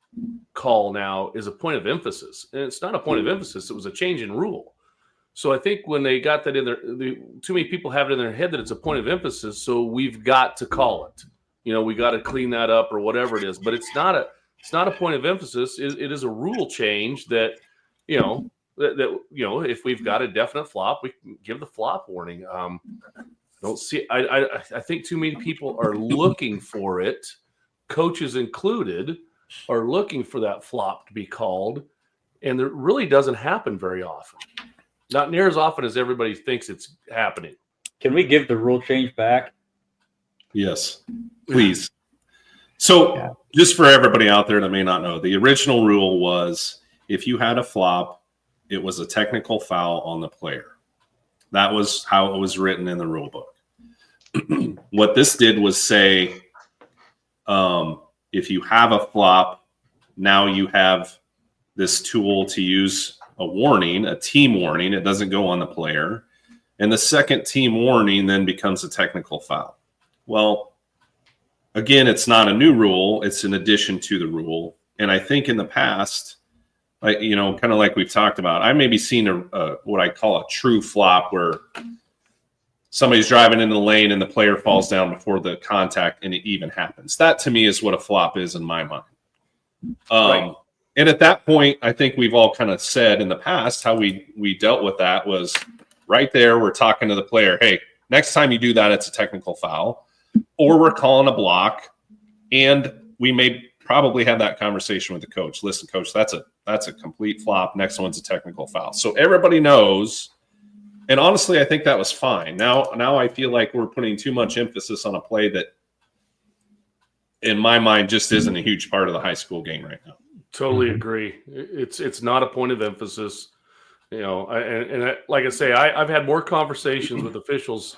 Speaker 3: call now is a point of emphasis, and it's not a point of emphasis. It was a change in rule. So I think when they got that in there, too many people have it in their head that it's a point of emphasis. So we've got to call it. We got to clean that up or whatever it is. But it's not a point of emphasis. It is a rule change that, if we've got a definite flop, we can give the flop warning. Don't see. I think too many people are looking for it, coaches included, are looking for that flop to be called, and it really doesn't happen very often. Not near as often as everybody thinks it's happening.
Speaker 2: Can we give the rule change back?
Speaker 4: Yes, please. So just for everybody out there that may not know, the original rule was if you had a flop, it was a technical foul on the player. That was how it was written in the rule book. What this did was say, if you have a flop, now you have this tool to use a warning, a team warning. It doesn't go on the player. And the second team warning then becomes a technical foul. Well, again, it's not a new rule. It's an addition to the rule. And I think in the past, like, you know, kind of like we've talked about, I maybe seen a what I call a true flop where somebody's driving into the lane and the player falls down before the contact and it even happens. That to me is what a flop is in my mind. Right. And at that point, I think we've all kind of said in the past how we dealt with that was right there. We're talking to the player, hey, next time you do that, it's a technical foul, or we're calling a block. And we may probably have that conversation with the coach. Listen, coach, that's a complete flop. Next one's a technical foul. So everybody knows. And honestly, I think that was fine. Now I feel like we're putting too much emphasis on a play that, in my mind, just isn't a huge part of the high school game right now.
Speaker 3: Totally agree. It's not a point of emphasis, you know. Like I say, I've had more conversations with officials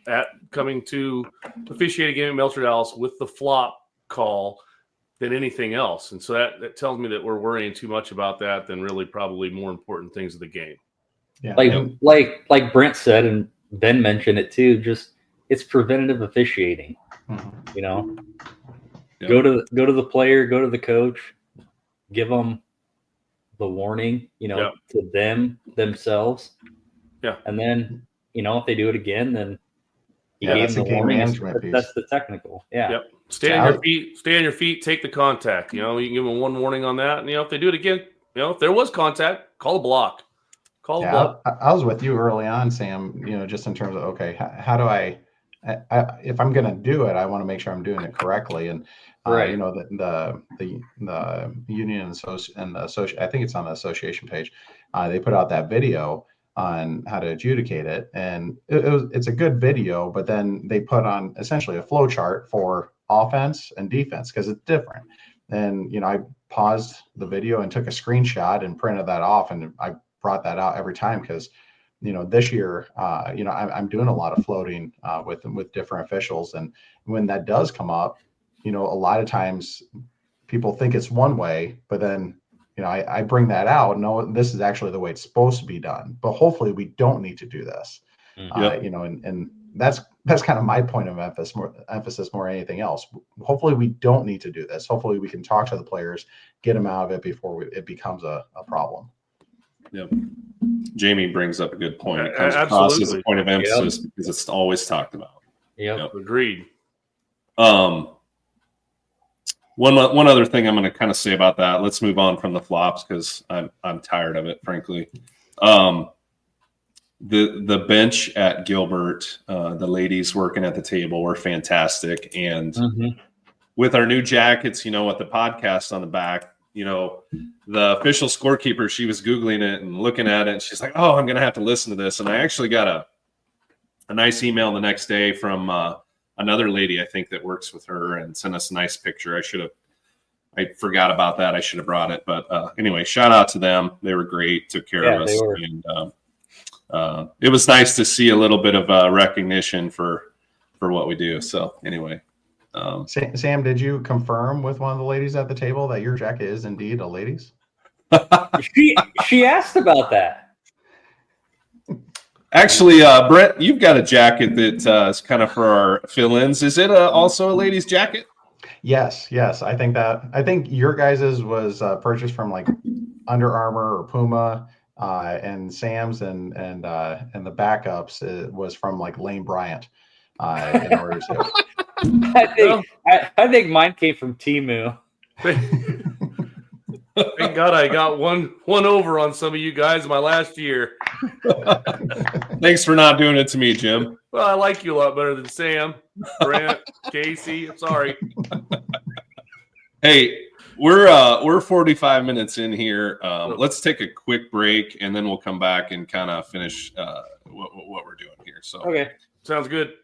Speaker 3: at coming to officiate a game at Melcher Dallas with the flop call than anything else, and so that tells me that we're worrying too much about that than really probably more important things of the game.
Speaker 5: Yeah.
Speaker 2: Like Brent said, and Ben mentioned it too. Just it's preventative officiating. You know, go to the player, go to the coach, give them the warning. You know, to themselves. Yeah, and then you know if they do it again, then you gave them the warning. That's the technical. Yeah. Yep.
Speaker 3: Stay on your feet. Stay on your feet. Take the contact. You know, you can give them one warning on that, and you know if they do it again, you know if there was contact, call a block.
Speaker 5: I was with you early on, Sam, you know, just in terms of, okay, how do I if I'm going to do it, I want to make sure I'm doing it correctly. And, you know, the union and the association, I think it's on the association page. They put out that video on how to adjudicate it. And it's a good video, but then they put on essentially a flow chart for offense and defense because it's different. And, you know, I paused the video and took a screenshot and printed that off. And I brought that out every time because, you know, this year, you know, I'm doing a lot of floating with different officials. And when that does come up, you know, a lot of times people think it's one way, but then, you know, I bring that out. No, this is actually the way it's supposed to be done. But hopefully we don't need to do this. You know, and that's kind of my point of emphasis more than anything else. Hopefully we don't need to do this. Hopefully we can talk to the players, get them out of it before it becomes a problem.
Speaker 4: Yep. Jamie brings up a good point. It comes across as a point of emphasis because it's always talked about.
Speaker 3: Yep. Agreed.
Speaker 4: One other thing I'm going to kind of say about that. Let's move on from the flops because I'm tired of it, frankly. The bench at Gilbert, the ladies working at the table were fantastic, and with our new jackets, you know, with the podcast on the back. You know, the official scorekeeper, she was Googling it and looking at it. And she's like, oh, I'm going to have to listen to this. And I actually got a nice email the next day from another lady, I think, that works with her and sent us a nice picture. I forgot about that. I should have brought it. But anyway, shout out to them. They were great, took care of us. And it was nice to see a little bit of recognition for what we do. So anyway.
Speaker 5: Sam, did you confirm with one of the ladies at the table that your jacket is indeed a lady's?
Speaker 2: She asked about that.
Speaker 4: Actually, Brent, you've got a jacket that is kind of for our fill-ins. Is it also a lady's jacket?
Speaker 5: Yes. I think your guys's was purchased from like Under Armour or Puma, and Sam's and the backups was from like Lane Bryant. In order to.
Speaker 2: I think mine came from Temu.
Speaker 3: Thank God I got one over on some of you guys my last year.
Speaker 4: Thanks for not doing it to me, Jim.
Speaker 3: Well, I like you a lot better than Sam, Brent, Casey. I'm sorry.
Speaker 4: Hey, we're 45 minutes in here. Let's take a quick break, and then we'll come back and kind of finish what we're doing here. So
Speaker 3: okay, sounds good.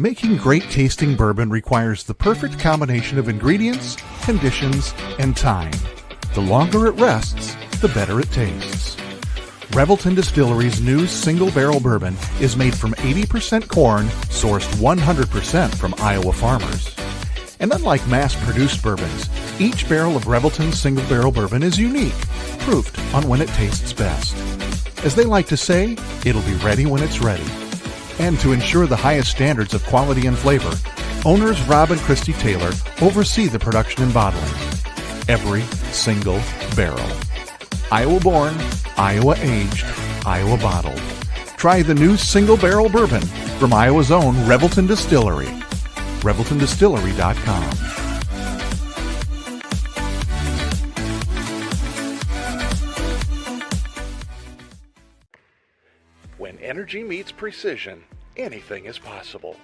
Speaker 11: Making great tasting bourbon requires the perfect combination of ingredients, conditions, and time. The longer it rests, the better it tastes. Revelton Distillery's new single barrel bourbon is made from 80% corn, sourced 100% from Iowa farmers. And unlike mass-produced bourbons, each barrel of Revelton's single barrel bourbon is unique, proofed on when it tastes best. As they like to say, it'll be ready when it's ready. And to ensure the highest standards of quality and flavor, owners Rob and Christy Taylor oversee the production and bottling. Every single barrel. Iowa born, Iowa aged, Iowa bottled. Try the new single barrel bourbon from Iowa's own Revelton Distillery. ReveltonDistillery.com.
Speaker 12: When energy meets precision, anything is possible.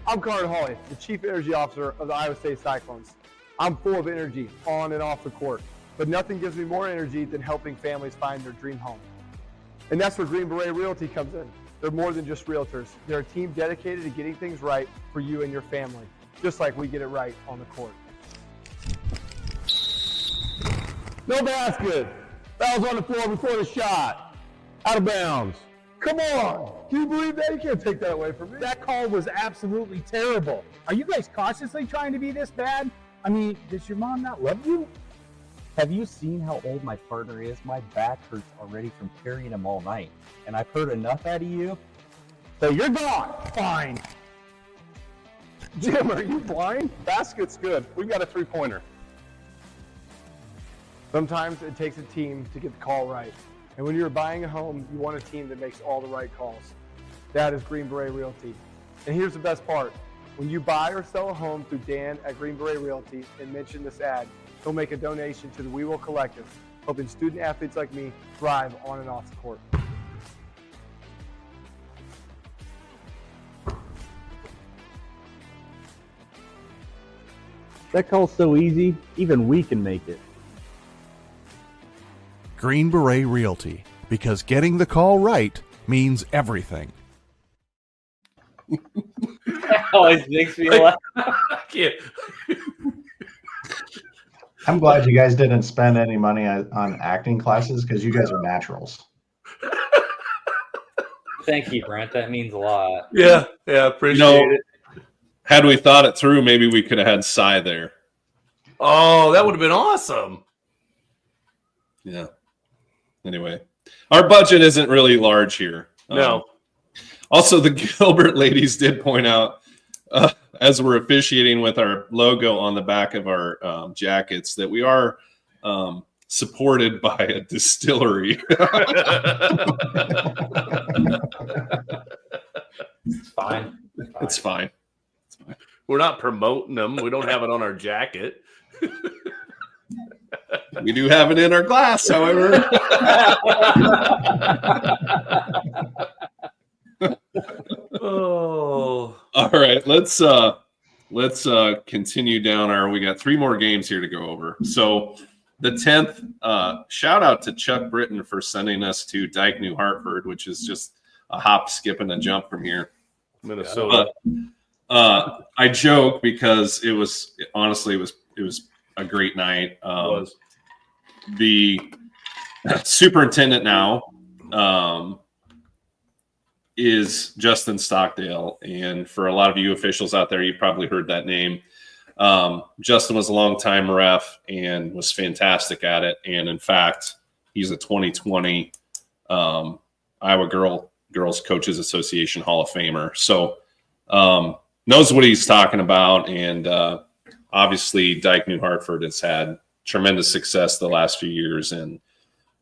Speaker 13: I'm Carter Hawley, the Chief Energy Officer of the Iowa State Cyclones. I'm full of energy on and off the court, but nothing gives me more energy than helping families find their dream home. And that's where Green Beret Realty comes in. They're more than just realtors. They're a team dedicated to getting things right for you and your family, just like we get it right on the court.
Speaker 14: No basket. Fouls on the floor before the shot. Out of bounds.
Speaker 13: Come on! Can you believe that? You can't take that away from me.
Speaker 15: That call was absolutely terrible. Are you guys cautiously trying to be this bad? I mean, does your mom not love you?
Speaker 16: Have you seen how old my partner is? My back hurts already from carrying him all night. And I've heard enough out of you.
Speaker 13: So you're gone. Fine. Jim, are you blind? Basket's good. We've got a three-pointer. Sometimes it takes a team to get the call right. And when you're buying a home, you want a team that makes all the right calls. That is Green Beret Realty. And here's the best part. When you buy or sell a home through Dan at Green Beret Realty and mention this ad, he'll make a donation to the We Will Collective, helping student athletes like me thrive on and off the court.
Speaker 16: That call's so easy, even we can make it.
Speaker 11: Green Beret Realty, because getting the call right means everything.
Speaker 2: Always makes me laugh.
Speaker 3: I can't.
Speaker 5: I'm glad you guys didn't spend any money on acting classes because you guys are naturals.
Speaker 2: Thank you, Brent. That means a lot.
Speaker 3: Yeah, appreciate it.
Speaker 4: Had we thought it through, maybe we could have had Cy there.
Speaker 3: Oh, that would have been awesome.
Speaker 4: Yeah. Anyway, our budget isn't really large here.
Speaker 3: No.
Speaker 4: Also, the Gilbert ladies did point out, as we're officiating with our logo on the back of our jackets, that we are supported by a distillery.
Speaker 2: It's fine.
Speaker 4: It's fine.
Speaker 3: We're not promoting them. We don't have it on our jacket.
Speaker 4: We do have it in our glass, however.
Speaker 3: Oh.
Speaker 4: All right, let's continue down we got 3 more games here to go over. So the 10th, shout out to Chuck Britton for sending us to Dyke, New Hartford, which is just a hop, skip, and a jump from here.
Speaker 3: Minnesota.
Speaker 4: But I joke because it was a great night.
Speaker 3: It was.
Speaker 4: The superintendent now is Justin Stockdale. And for a lot of you officials out there, you've probably heard that name. Justin was a longtime ref and was fantastic at it. And in fact, he's a 2020 Iowa Girls Coaches Association Hall of Famer. So knows what he's talking about. And obviously, Dyke New Hartford has had tremendous success the last few years in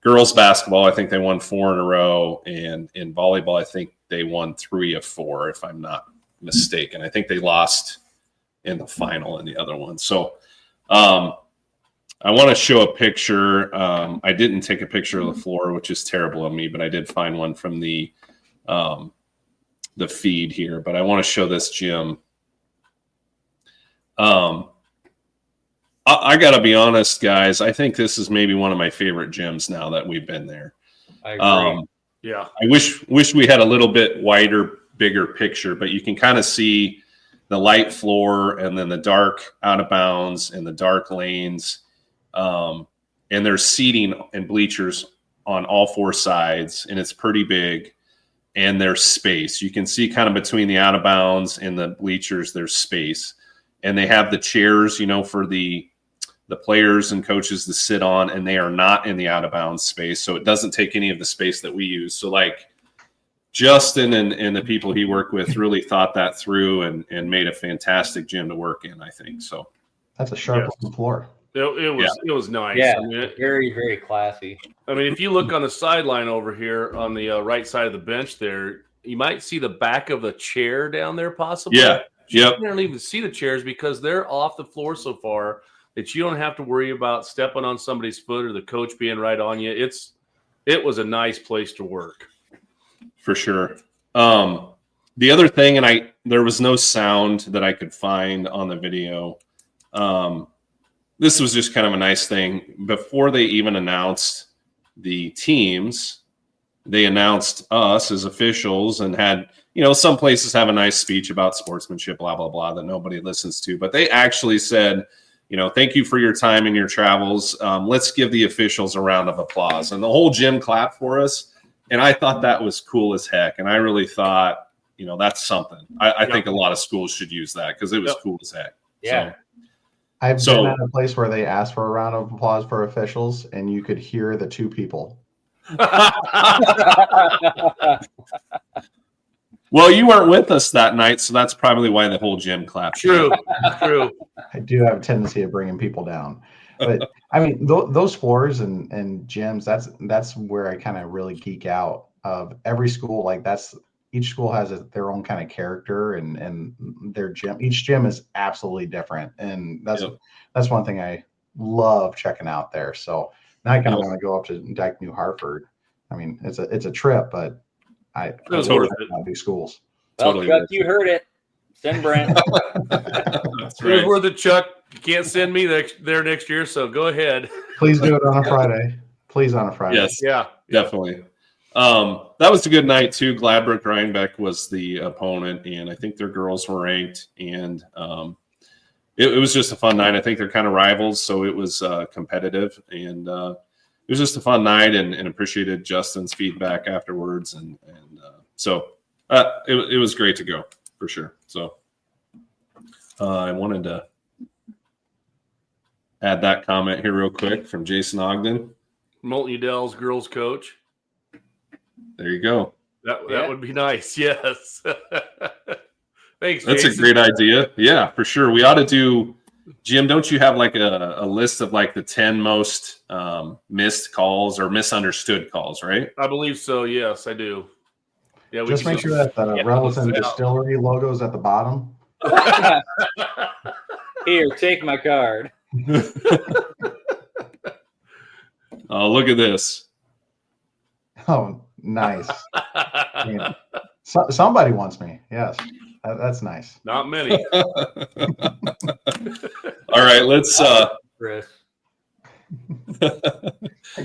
Speaker 4: girls basketball. I think they won 4 in a row, and in volleyball, I think they won 3 of 4, if I'm not mistaken. I think they lost in the final in the other one. So I want to show a picture. I didn't take a picture of the floor, which is terrible of me, but I did find one from the feed here. But I want to show this gym. I got to be honest, guys. I think this is maybe one of my favorite gyms now that we've been there.
Speaker 2: I agree.
Speaker 3: Yeah.
Speaker 4: I wish we had a little bit wider, bigger picture, but you can kind of see the light floor and then the dark out of bounds and the dark lanes. And there's seating and bleachers on all four sides, and it's pretty big. And there's space. You can see kind of between the out of bounds and the bleachers, there's space. And they have the chairs, for the players and coaches to sit on, and they are not in the out of bounds space. So it doesn't take any of the space that we use. So like Justin and the people he worked with really thought that through and made a fantastic gym to work in, I think. So
Speaker 5: that's a sharp looking floor.
Speaker 3: It was nice.
Speaker 2: Yeah,
Speaker 3: I mean,
Speaker 2: very, very classy.
Speaker 3: I mean, if you look on the sideline over here on the right side of the bench there, you might see the back of a chair down there possibly.
Speaker 4: Yeah. Yep.
Speaker 3: You don't even see the chairs because they're off the floor so far that you don't have to worry about stepping on somebody's foot or the coach being right on you. It was a nice place to work.
Speaker 4: For sure. The other thing, and there was no sound that I could find on the video. This was just kind of a nice thing. Before they even announced the teams, they announced us as officials and had, some places have a nice speech about sportsmanship, blah, blah, blah, that nobody listens to. But they actually said, thank you for your time and your travels. Let's give the officials a round of applause. And the whole gym clapped for us. And I thought that was cool as heck. And I really thought, that's something. I think a lot of schools should use that because it was cool as heck.
Speaker 2: Yeah.
Speaker 4: So,
Speaker 5: I've been at a place where they asked for a round of applause for officials, and you could hear the two people.
Speaker 4: Well, you weren't with us that night, so that's probably why the whole gym clapped.
Speaker 3: True.
Speaker 5: I do have a tendency of bringing people down, but I mean, those floors and gyms. That's where I kind of really geek out. Of every school, each school has their own kind of character and their gym. Each gym is absolutely different, and that's one thing I love checking out there. So now I kind of want to go up to Dyke, New Hartford. I mean, it's a trip, but I
Speaker 3: totally
Speaker 5: these schools.
Speaker 2: Well,
Speaker 4: Totally
Speaker 2: Chuck, you heard it. Send Brent.
Speaker 3: That's right. It was worth it, Chuck. You can't send me there next year, so go ahead.
Speaker 5: Please do it on a Friday. Please on a Friday.
Speaker 4: Yes.
Speaker 3: Yeah.
Speaker 4: Definitely. That was a good night too. Gladbrook Rhinebeck was the opponent, and I think their girls were ranked, and it was just a fun night. I think they're kind of rivals, so it was competitive, and it was just a fun night, and appreciated Justin's feedback afterwards, and so it was great to go for sure. So I wanted to add that comment here real quick from Jason Ogden,
Speaker 3: Molten Udell's girls coach.
Speaker 4: There you go.
Speaker 3: That would be nice. Yes. Thanks,
Speaker 4: That's
Speaker 3: Jason.
Speaker 4: a great idea. Yeah, for sure. We ought to do, Jim, don't you have like a list of like the 10 most missed calls or misunderstood calls, right?
Speaker 3: I believe so. Yes, I do. Yeah,
Speaker 5: Just make sure that the Revelton Distillery logo is at the bottom.
Speaker 2: Here, take my card.
Speaker 4: Oh, look at this.
Speaker 5: Oh, nice. Yeah. Somebody wants me. Yes, that's nice.
Speaker 3: Not many.
Speaker 4: All right, let's.
Speaker 2: Chris.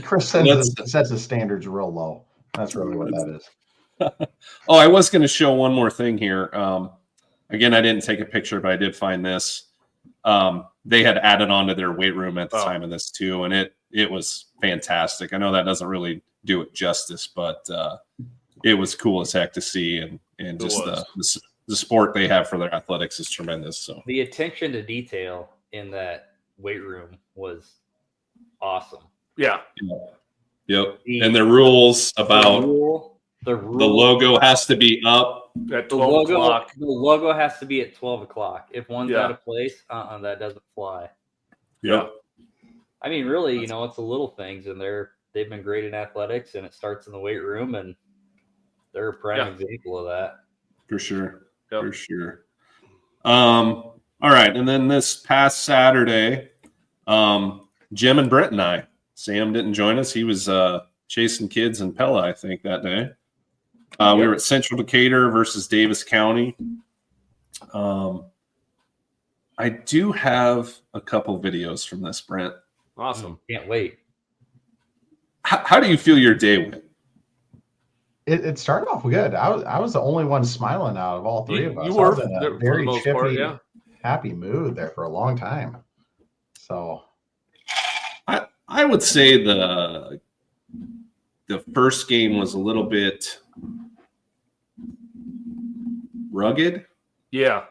Speaker 5: Chris sets the standards real low. That's really what that is.
Speaker 4: Oh, I was going to show one more thing here. Again, I didn't take a picture, but I did find this. They had added on to their weight room at the time of this too, and it was fantastic. I know that doesn't really do it justice, but it was cool as heck to see, and just the sport they have for their athletics is tremendous. So
Speaker 2: the attention to detail in that weight room was awesome.
Speaker 3: Yeah.
Speaker 4: Yep. And the rules about the logo has to be up
Speaker 3: at 12 o'clock.
Speaker 2: The logo has to be at 12 o'clock. If one's out of place, that doesn't fly.
Speaker 4: Yep.
Speaker 2: I mean, really, it's the little things, and they've been great in athletics, and it starts in the weight room, and they're a prime example of that.
Speaker 4: For sure. Yep. For sure. All right. And then this past Saturday, Jim and Brent and I, Sam didn't join us. He was chasing kids in Pella, I think, that day. We were at Central Decatur versus Davis County. I do have a couple videos from this, Brent.
Speaker 3: Awesome.
Speaker 2: Can't wait.
Speaker 4: How do you feel your day went?
Speaker 5: it started off good. I was the only one smiling out of all three of us.
Speaker 3: You
Speaker 5: I
Speaker 3: were
Speaker 5: was in a
Speaker 3: for the
Speaker 5: very
Speaker 3: most
Speaker 5: chippy,
Speaker 3: part, yeah.
Speaker 5: happy mood there for a long time. So
Speaker 4: I would say the first game was a little bit rugged.
Speaker 3: Yeah.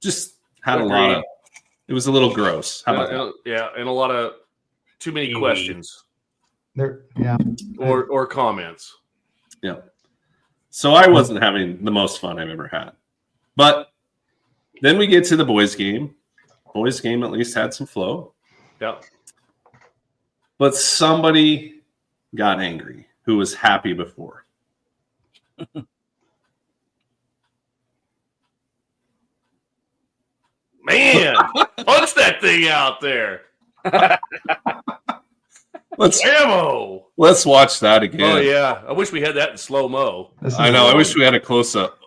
Speaker 4: Just had a lot of. It was a little gross. How about that?
Speaker 3: Yeah, and a lot of too many questions.
Speaker 5: Yeah.
Speaker 3: Or comments.
Speaker 4: Yeah. So I wasn't having the most fun I've ever had. But then we get to the boys' game. Boys' game at least had some flow.
Speaker 3: Yeah.
Speaker 4: But somebody got angry who was happy before.
Speaker 3: Man, punch that thing out there.
Speaker 4: Let's watch that again.
Speaker 3: Oh yeah, I wish we had that in slow mo.
Speaker 4: I know. I wish we had a close up.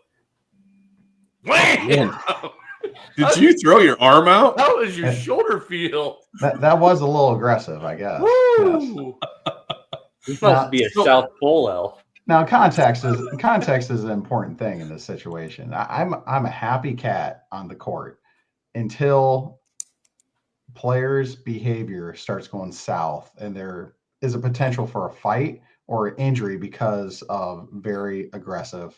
Speaker 4: Did you throw your arm out?
Speaker 3: How does your shoulder feel?
Speaker 5: That was a little aggressive, I guess.
Speaker 3: Woo!
Speaker 2: This must be a South Pole elf.
Speaker 5: Now context is an important thing in this situation. I'm a happy cat on the court until players' behavior starts going south and there is a potential for a fight or injury because of very aggressive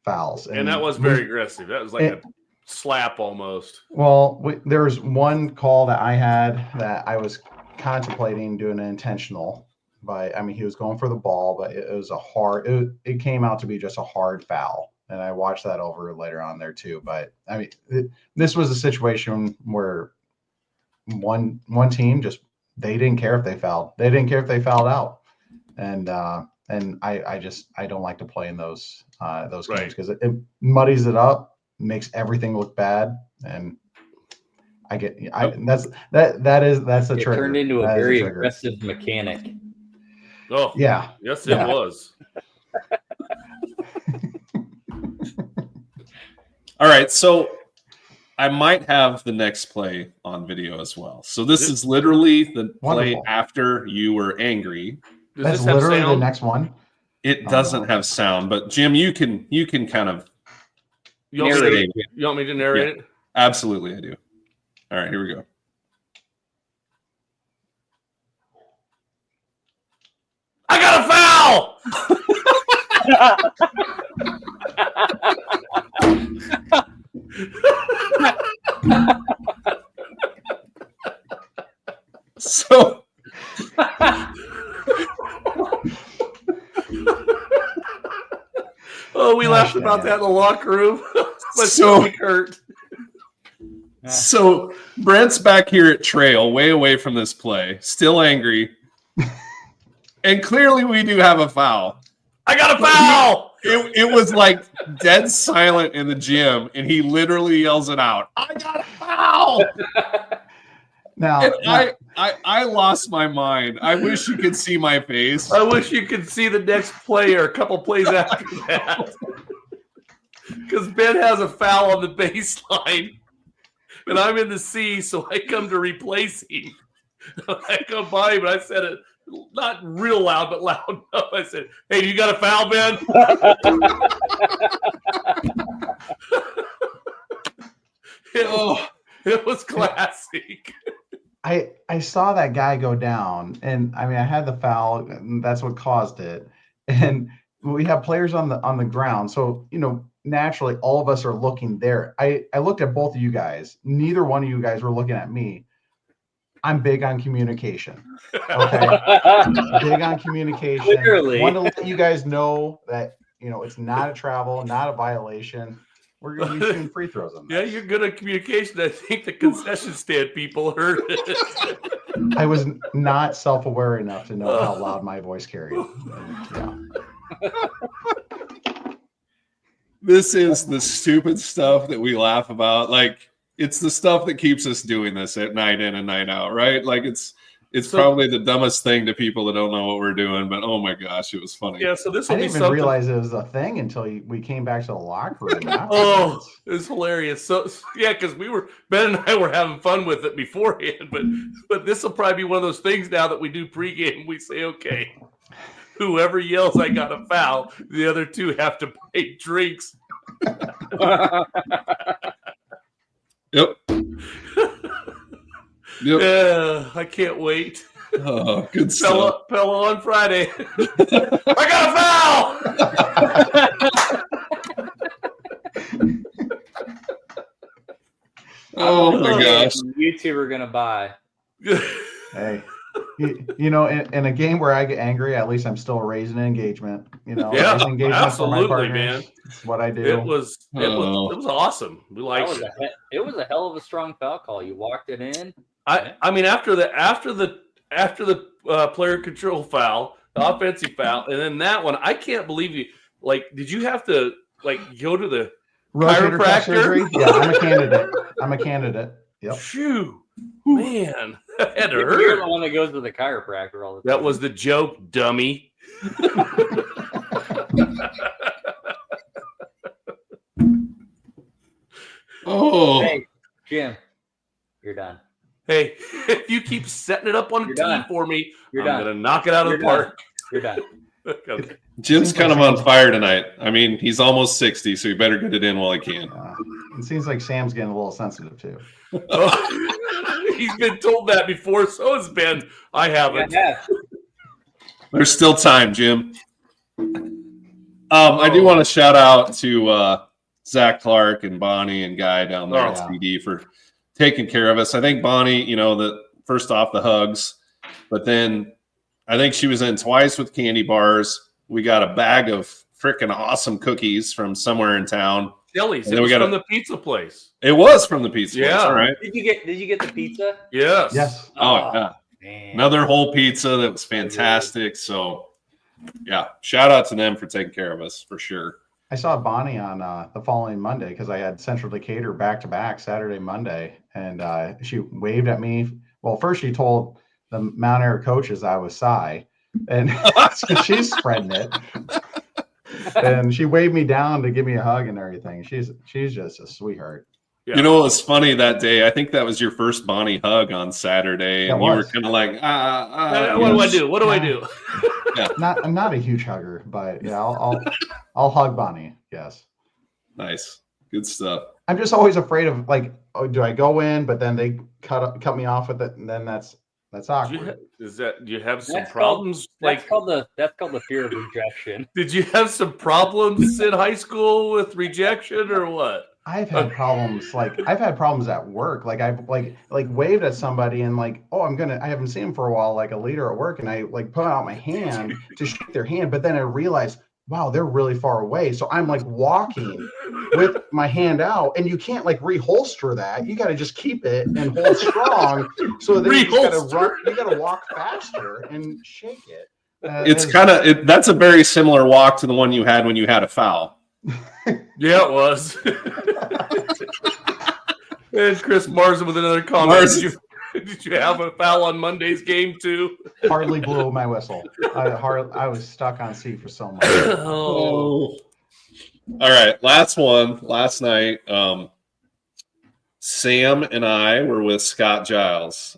Speaker 5: fouls.
Speaker 3: And that was very aggressive. That was like a slap almost.
Speaker 5: Well, there was one call that I had that I was contemplating doing an intentional. But I mean, he was going for the ball, but it was it came out to be just a hard foul. And I watched that over later on there too. But I mean, this was a situation where one team they didn't care if they fouled. They didn't care if they fouled out. And I don't like to play in those games because it muddies it up, makes everything look bad. And that's the
Speaker 2: It
Speaker 5: trigger.
Speaker 2: turned into a very aggressive mechanic.
Speaker 3: Oh
Speaker 5: yeah,
Speaker 3: yes, it was.
Speaker 4: All right, so I might have the next play on video as well. So this is literally the play after you were angry.
Speaker 5: That's literally the next one.
Speaker 4: It doesn't have sound, but Jim, you can kind of
Speaker 3: narrate. You want me to narrate it?
Speaker 4: Absolutely, I do. All right, here we go.
Speaker 3: I got a foul!
Speaker 4: So
Speaker 3: we laughed about that in the locker room. My
Speaker 4: So-
Speaker 3: stomach hurt.
Speaker 4: So Brent's back here at trail, way away from this play, still angry. And clearly we do have a foul.
Speaker 3: I got a foul!
Speaker 4: It was like dead silent in the gym, and he literally yells it out. I got a foul!
Speaker 5: Now,
Speaker 4: and I lost my mind. I wish you could see my face.
Speaker 3: I wish you could see the next play or a couple plays after that. Because Ben has a foul on the baseline. And I'm in the C, so I come to replace him. I come by him, and I said it not real loud, but loud enough. I said, "Hey, you got a foul, Ben?" It was classic.
Speaker 5: I saw that guy go down, and I mean, I had the foul, and that's what caused it. And we have players on the ground, so naturally, all of us are looking there. I looked at both of you guys. Neither one of you guys were looking at me. I'm big on communication. Okay, big on communication.
Speaker 2: Clearly.
Speaker 5: Want to let you guys know that it's not a travel, not a violation. We're going to be shooting free throws on
Speaker 3: Yeah, you're good at communication. I think the concession stand people heard it.
Speaker 5: I was not self-aware enough to know how loud my voice carried. And,
Speaker 4: This is the stupid stuff that we laugh about. Like, it's the stuff that keeps us doing this at night in and night out, right? Like, it's probably the dumbest thing to people that don't know what we're doing, but oh my gosh, it was funny.
Speaker 3: Yeah, so this
Speaker 5: I
Speaker 3: will be
Speaker 5: didn't even
Speaker 3: something.
Speaker 5: realize it was a thing until we came back to the locker room.
Speaker 3: Oh, it was hilarious. So yeah, because Ben and I were having fun with it beforehand, but this will probably be one of those things now that we do pregame. We say, okay, whoever yells "I got a foul," the other two have to buy drinks.
Speaker 4: Yep. Yep.
Speaker 3: Yeah, I can't wait.
Speaker 4: Oh, good stuff.
Speaker 3: Pella on Friday. I got a foul.
Speaker 4: Oh my gosh!
Speaker 2: You two are gonna buy.
Speaker 5: Hey, you know, in a game where I get angry, at least I'm still raising engagement. You know,
Speaker 3: Yeah,
Speaker 5: raising engagement for my
Speaker 3: absolutely,
Speaker 5: partners.
Speaker 3: man.
Speaker 5: It's what I do.
Speaker 3: It was awesome. We liked it.
Speaker 2: It was a hell of a strong foul call. You walked it in.
Speaker 3: I mean, after the player control foul, the offensive foul, and then that one, I can't believe you. Like, did you have to go to the
Speaker 5: Rotator cuff surgery?
Speaker 3: chiropractor?
Speaker 5: Yeah, I'm a candidate. Yep.
Speaker 3: Phew, man, that had to
Speaker 2: You're
Speaker 3: hurt.
Speaker 2: the one that goes to the chiropractor all the time.
Speaker 3: That was the joke, dummy.
Speaker 4: Oh,
Speaker 2: hey, Jim, you're done.
Speaker 3: Hey, if you keep setting it up on
Speaker 2: You're
Speaker 3: a tee
Speaker 2: done.
Speaker 3: for me,
Speaker 2: You're
Speaker 3: I'm
Speaker 2: done.
Speaker 3: gonna knock it out of
Speaker 2: You're
Speaker 3: the
Speaker 2: done.
Speaker 3: park.
Speaker 2: You're done.
Speaker 3: Okay.
Speaker 4: Jim's kind of on fire tonight. I mean, he's almost 60, so he better get it in while he can.
Speaker 5: It seems like Sam's getting a little sensitive too.
Speaker 3: Oh, he's been told that before, so has Ben. I haven't.
Speaker 4: There's still time, Jim. I do want to shout out to Zach Clark and Bonnie and Guy down there at CD for taking care of us. I think Bonnie, first off the hugs, but then I think she was in twice with candy bars. We got a bag of freaking awesome cookies from somewhere in town.
Speaker 3: Chili's. It was from the pizza place.
Speaker 4: It was from the pizza place. All right.
Speaker 2: Did you get the pizza?
Speaker 3: Yes.
Speaker 5: Yes.
Speaker 4: Oh, yeah.
Speaker 2: Man.
Speaker 4: Another whole pizza that was fantastic. So, yeah, shout out to them for taking care of us for sure.
Speaker 5: I saw Bonnie on the following Monday because I had Central Decatur back to back Saturday, Monday, and she waved at me. Well, first she told the Mount Air coaches I was Cy, and so she's spreading it. And she waved me down to give me a hug and everything. She's just a sweetheart.
Speaker 4: Yeah. You know, it was funny that day. I think that was your first Bonnie hug on Saturday, and you were kind of like,
Speaker 3: what do I do? What do I do?
Speaker 4: Yeah.
Speaker 5: I'm not a huge hugger, but yeah, I'll hug Bonnie. Yes.
Speaker 4: Nice. Good stuff.
Speaker 5: I'm just always afraid of do I go in, but then they cut me off with it, and then that's awkward.
Speaker 3: Do you have some problems?
Speaker 2: That's called the fear of rejection.
Speaker 3: Did you have some problems in high school with rejection or what?
Speaker 5: I've had problems. I've had problems at work. I've waved at somebody and I haven't seen him for a while, like a leader at work, and I put out my hand to shake their hand, but then I realized, wow, they're really far away. So I'm walking with my hand out, and you can't reholster that. You got to just keep it and hold strong. So then you got to run. You got to walk faster and shake it.
Speaker 4: That's a very similar walk to the one you had when you had a foul.
Speaker 3: Yeah, it was. And Chris Marzen with another comment. Did you have a foul on Monday's game too?
Speaker 5: Hardly blew my whistle. I was stuck on seat for so long.
Speaker 4: Oh. All right, last one. Last night, Sam and I were with Scott Giles.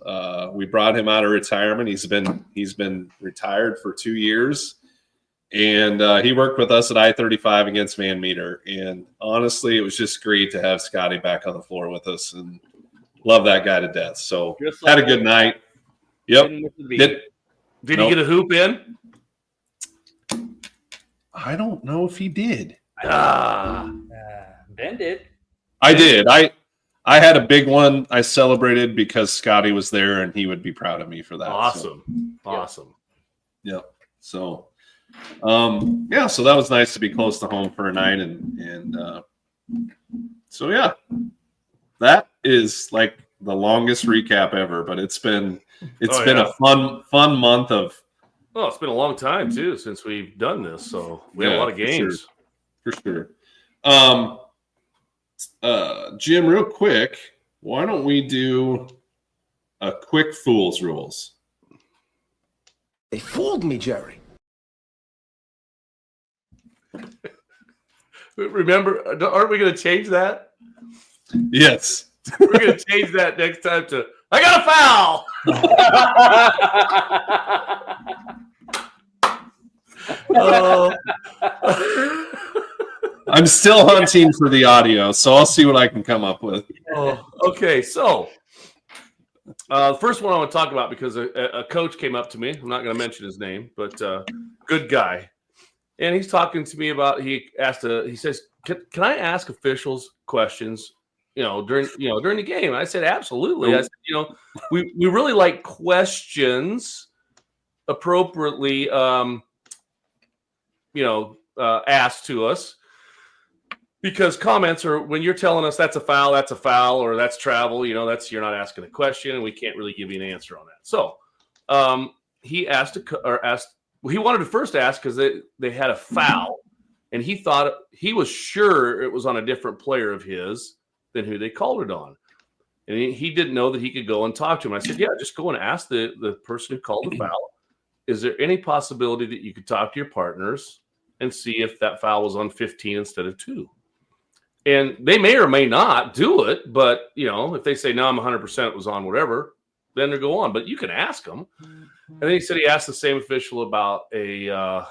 Speaker 4: We brought him out of retirement. He's been retired for 2 years. And he worked with us at I-35 against Van Meter. And honestly, it was just great to have Scotty back on the floor with us, and love that guy to death. So had a good night. Yep.
Speaker 3: Did he get a hoop in?
Speaker 4: I don't know if he did.
Speaker 2: Ben did.
Speaker 4: I did. I had a big one. I celebrated because Scotty was there, and he would be proud of me for that.
Speaker 3: Awesome.
Speaker 4: So,
Speaker 3: awesome.
Speaker 4: Yep. So so that was nice to be close to home for a night, and so yeah, that is the longest recap ever, but it's been a fun month of.
Speaker 3: Oh, it's been a long time too since we've done this, so we have a lot of games
Speaker 4: for sure. Jim, real quick, why don't we do a quick Fool's Rules?
Speaker 14: They fooled me, Jerry.
Speaker 3: Remember, aren't we going to change that?
Speaker 4: Yes.
Speaker 3: We're going to change that next time to, I got a foul!
Speaker 4: I'm still hunting for the audio, so I'll see what I can come up with.
Speaker 3: Okay, so the first one I want to talk about, because a coach came up to me. I'm not going to mention his name, but good guy. And he's talking to me about, he says, can I ask officials questions, during the game? And I said, absolutely. I said, we really like questions appropriately, asked to us, because comments are, when you're telling us that's a foul, or that's travel, you're not asking a question, and we can't really give you an answer on that. So he he wanted to first ask because they had a foul, and he was sure it was on a different player of his than who they called it on. And he didn't know that he could go and talk to him. I said, yeah, just go and ask the person who called the foul, is there any possibility that you could talk to your partners and see if that foul was on 15 instead of 2? And they may or may not do it, but, if they say, no, I'm 100% it was on whatever, then they go on. But you can ask them. And then he said he asked the same official about a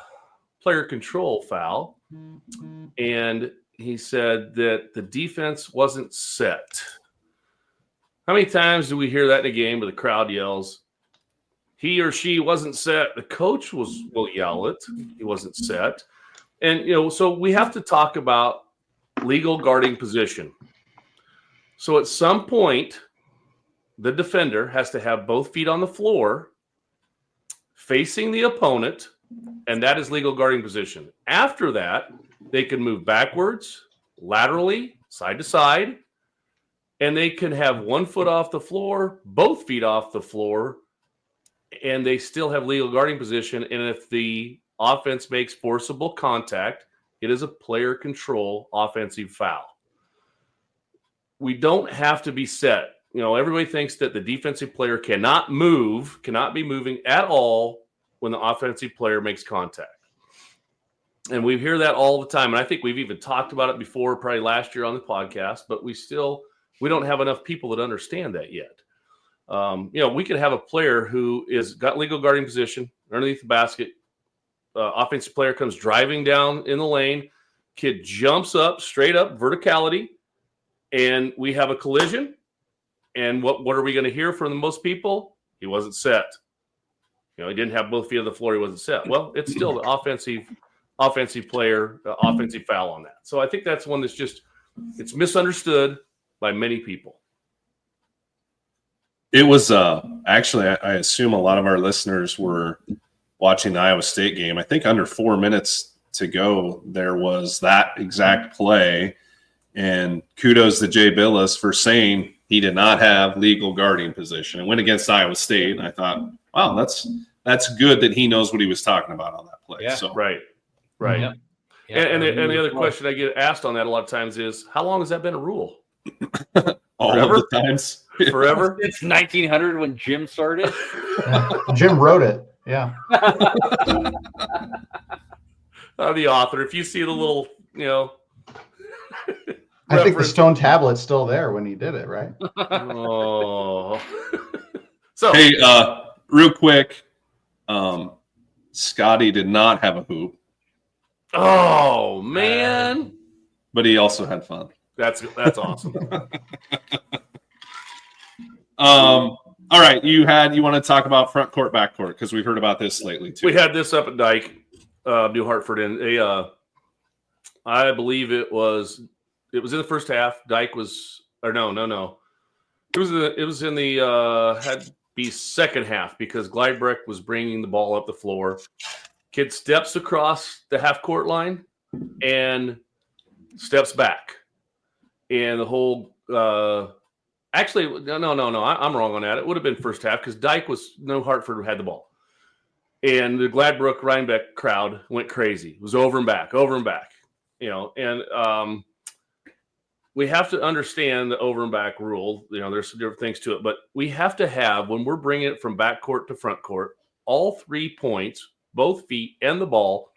Speaker 3: player control foul. And he said that the defense wasn't set. How many times do we hear that in a game where the crowd yells, he or she wasn't set? The coach will yell it. He wasn't set. And, so we have to talk about legal guarding position. So at some point, the defender has to have both feet on the floor facing the opponent, and that is legal guarding position. After that, they can move backwards, laterally, side to side, and they can have 1 foot off the floor, both feet off the floor, and they still have legal guarding position. And if the offense makes forcible contact, it is a player control offensive foul. We don't have to be set. Everybody thinks that the defensive player cannot be moving at all when the offensive player makes contact. And we hear that all the time. And I think we've even talked about it before, probably last year on the podcast, but we don't have enough people that understand that yet. We could have a player who is got legal guarding position underneath the basket. Offensive player comes driving down in the lane. Kid jumps up, straight up, verticality, and we have a collision. And what are we going to hear from the most people? He wasn't set. He didn't have both feet on the floor. He wasn't set. Well, it's still the offensive player, offensive foul on that. So I think that's one that's it's misunderstood by many people.
Speaker 4: It was actually, I assume a lot of our listeners were watching the Iowa State game. I think under 4 minutes to go, there was that exact play. And kudos to Jay Billis for saying he did not have legal guarding position and went against Iowa State. And I thought, wow, that's good that he knows what he was talking about on that play.
Speaker 3: Yeah.
Speaker 4: So
Speaker 3: Right.
Speaker 16: Yeah.
Speaker 3: And the other question I get asked on that a lot of times is, how long has that been a rule?
Speaker 4: all
Speaker 3: Forever?
Speaker 4: of the times.
Speaker 3: Forever?
Speaker 2: It's 1900 when Jim started.
Speaker 5: Jim wrote it. Yeah.
Speaker 3: The author. If you see the little,
Speaker 5: I think the stone tablet's still there when he did it, right?
Speaker 3: Oh. So
Speaker 4: hey, real quick, Scotty did not have a hoop.
Speaker 3: Oh man!
Speaker 4: But he also had fun.
Speaker 3: That's awesome.
Speaker 4: All right, you want to talk about front court, back court, because we've heard about this lately too.
Speaker 3: We had this up at Dyke, New Hartford, and I believe it was in the first half. Dyke was, or no. It was in the had to be second half, because Glidebrecht was bringing the ball up the floor. Kid steps across the half court line and steps back, and the whole. Actually, no. I'm wrong on that. It would have been first half, because Dyke was New Hartford had the ball, and the Gladbrook Rhinebeck crowd went crazy. It was over and back. And we have to understand the over and back rule. There's some different things to it, but we have to have, when we're bringing it from back court to front court, all 3 points, both feet and the ball,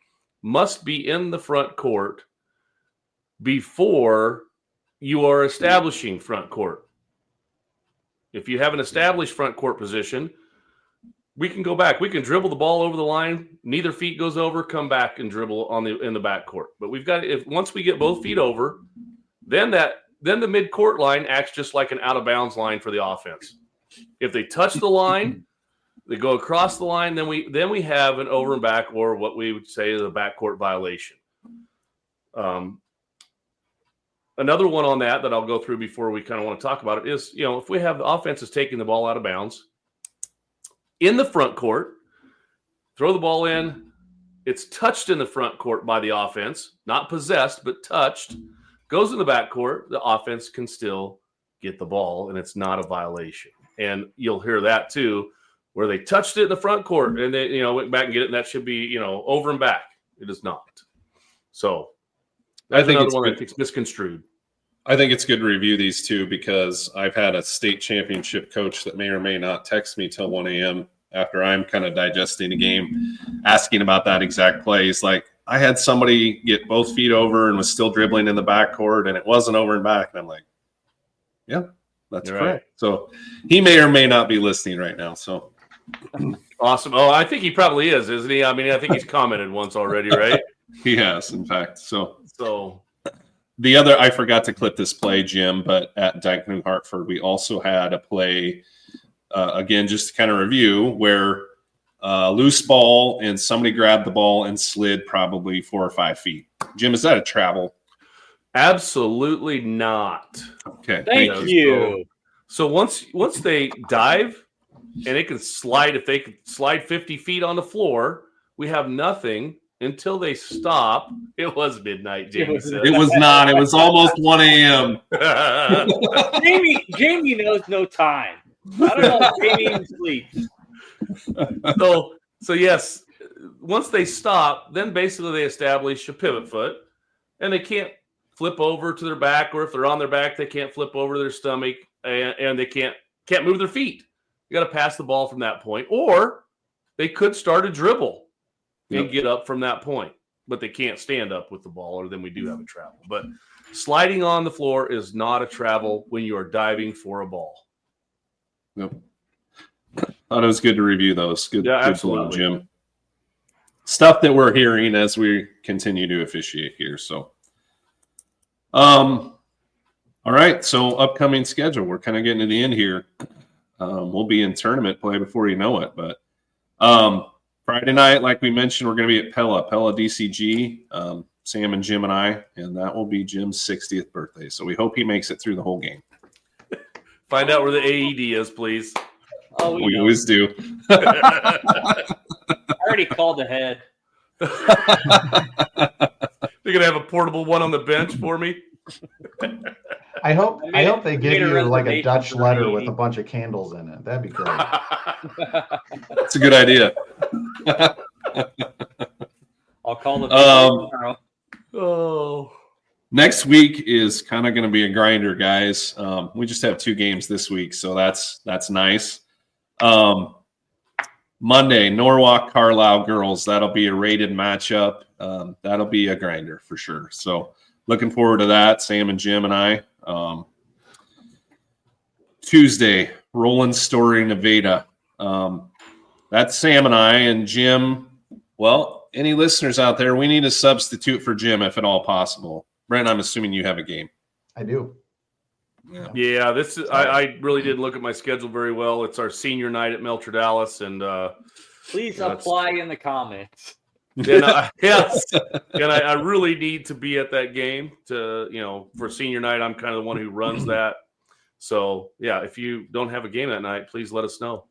Speaker 3: must be in the front court before you are establishing front court. If you have an established front court position, we can go back. We can dribble the ball over the line. Neither feet goes over. Come back and dribble in the backcourt. But we've got once we get both feet over, then the mid-court line acts just like an out-of-bounds line for the offense. If they touch the line, they go across the line, then we have an over and back, or what we would say is a backcourt violation. Another one on that I'll go through before we kind of want to talk about it is, if we have the offense is taking the ball out of bounds in the front court, throw the ball in, it's touched in the front court by the offense, not possessed, but touched, goes in the back court, the offense can still get the ball, and it's not a violation. And you'll hear that too, where they touched it in the front court and they, went back and get it, and that should be, over and back. It is not. So that's another one that gets misconstrued.
Speaker 4: I think it's good to review these two because I've had a state championship coach that may or may not text me till 1 a.m. after I'm kind of digesting a game, asking about that exact play. He's like, I had somebody get both feet over and was still dribbling in the backcourt, and it wasn't over and back. And I'm like, yeah, that's correct. Right. So he may or may not be listening right now. So
Speaker 3: awesome. Oh, I think he probably is, isn't he? I mean, I think he's commented once already, right?
Speaker 4: He has, in fact. So the other, I forgot to clip this play, Jim, but at Dyke New Hartford, we also had a play, again, just to kind of review, where loose ball and somebody grabbed the ball and slid probably 4 or 5 feet. Jim, is that a travel?
Speaker 3: Absolutely not.
Speaker 4: Okay.
Speaker 2: Thank you.
Speaker 3: So once they dive and it can slide, if they can slide 50 feet on the floor, we have nothing until they stop. It was midnight, Jamie said.
Speaker 4: It was not. It was almost 1 a.m.
Speaker 2: Jamie knows no time. I don't know if Jamie even sleeps.
Speaker 3: So yes, once they stop, then basically they establish a pivot foot, and they can't flip over to their back, or if they're on their back, they can't flip over to their stomach, and they can't move their feet. You got to pass the ball from that point, or they could start a dribble and get up from that point, but they can't stand up with the ball, or then we do have a travel. But sliding on the floor is not a travel when you are diving for a ball.
Speaker 4: Yep. Thought it was good to review those. Good,
Speaker 3: yeah,
Speaker 4: good
Speaker 3: absolutely,
Speaker 4: Jim. Stuff that we're hearing as we continue to officiate here. So, all right. So, upcoming schedule. We're kind of getting to the end here. We'll be in tournament play before you know it. But Friday night, like we mentioned, we're going to be at Pella DCG. Sam and Jim and I, and that will be Jim's 60th birthday. So we hope he makes it through the whole game.
Speaker 3: Find out where the AED is, please.
Speaker 2: Oh,
Speaker 4: we always do.
Speaker 2: I already called ahead.
Speaker 3: They're gonna have a portable one on the bench for me.
Speaker 5: I hope they give you like a Dutch letter with a bunch of candles in it. That'd be great.
Speaker 4: That's a good idea.
Speaker 2: I'll call the tomorrow.
Speaker 3: Oh.
Speaker 4: Next week is kind of going to be a grinder, guys. We just have 2 games this week, so that's nice. Monday, Norwalk Carlisle girls. That'll be a rated matchup. That'll be a grinder for sure. So looking forward to that. Sam and Jim and I. Tuesday, Roland Story, Nevada. That's Sam and I, and Jim. Well, any listeners out there, we need a substitute for Jim if at all possible. Brent, I'm assuming you have a game.
Speaker 5: I do.
Speaker 3: Yeah, this is. I really didn't look at my schedule very well. It's our senior night at Melcher Dallas, and
Speaker 2: please apply in the comments.
Speaker 3: And yes, and I really need to be at that game to for senior night. I'm kind of the one who runs that. So yeah, if you don't have a game that night, please let us know.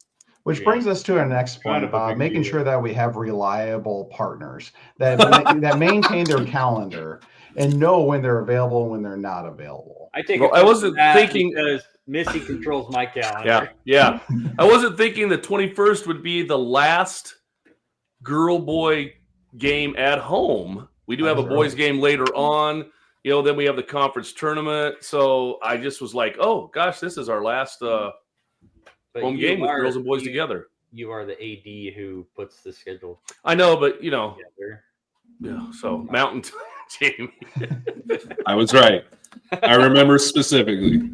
Speaker 5: Which brings us to our next point about making sure that we have reliable partners that maintain their calendar and know when they're available and when they're not available.
Speaker 3: I wasn't thinking
Speaker 2: because Missy controls my calendar.
Speaker 3: Yeah. I wasn't thinking the 21st would be the last girl-boy game at home. We do have a boys game later on. Then we have the conference tournament. So I just was like, oh gosh, this is our last home game with girls and boys together.
Speaker 2: You are the AD who puts the schedule.
Speaker 3: I know, but so Mountain Jamie.
Speaker 4: I was right. I remember specifically.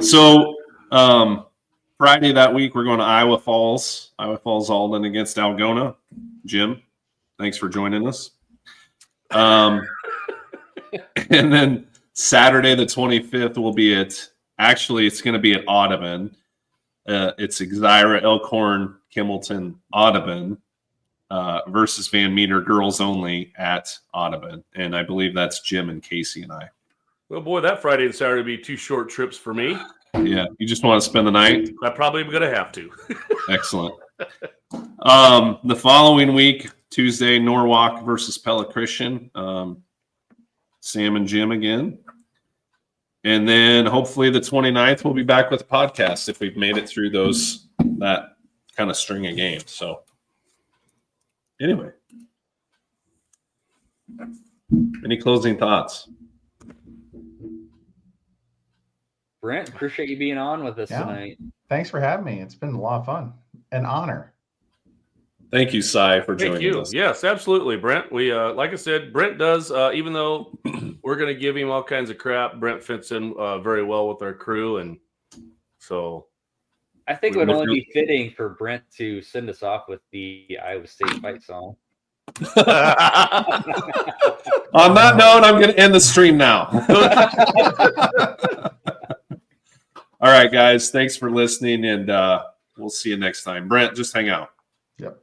Speaker 4: So Friday that week, we're going to Iowa Falls. Iowa Falls Alden against Algona. Jim, thanks for joining us. And then Saturday the 25th will be it's going to be at Audubon. It's Exira, Elkhorn, Kimmelton, Audubon versus Van Meter, girls only at Audubon. And I believe that's Jim and Casey and I.
Speaker 3: Well, boy, that Friday and Saturday would be 2 short trips for me.
Speaker 4: Yeah, you just want to spend the night?
Speaker 3: I probably am going to have to.
Speaker 4: Excellent. The following week, Tuesday, Norwalk versus Pella Christian. Sam and Jim again. And then hopefully the 29th, we'll be back with a podcast if we've made it through that kind of string of games. So anyway, any closing thoughts?
Speaker 2: Brent, appreciate you being on with us tonight.
Speaker 5: Thanks for having me. It's been a lot of fun. An honor.
Speaker 4: Thank you, Cy, for joining us.
Speaker 3: Yes, absolutely, Brent. We, like I said, Brent does, even though we're going to give him all kinds of crap, Brent fits in very well with our crew. And so
Speaker 2: I think it would only be fitting for Brent to send us off with the Iowa State fight song.
Speaker 4: On that note, I'm going to end the stream now. All right, guys. Thanks for listening, and we'll see you next time. Brent, just hang out.
Speaker 5: Yep.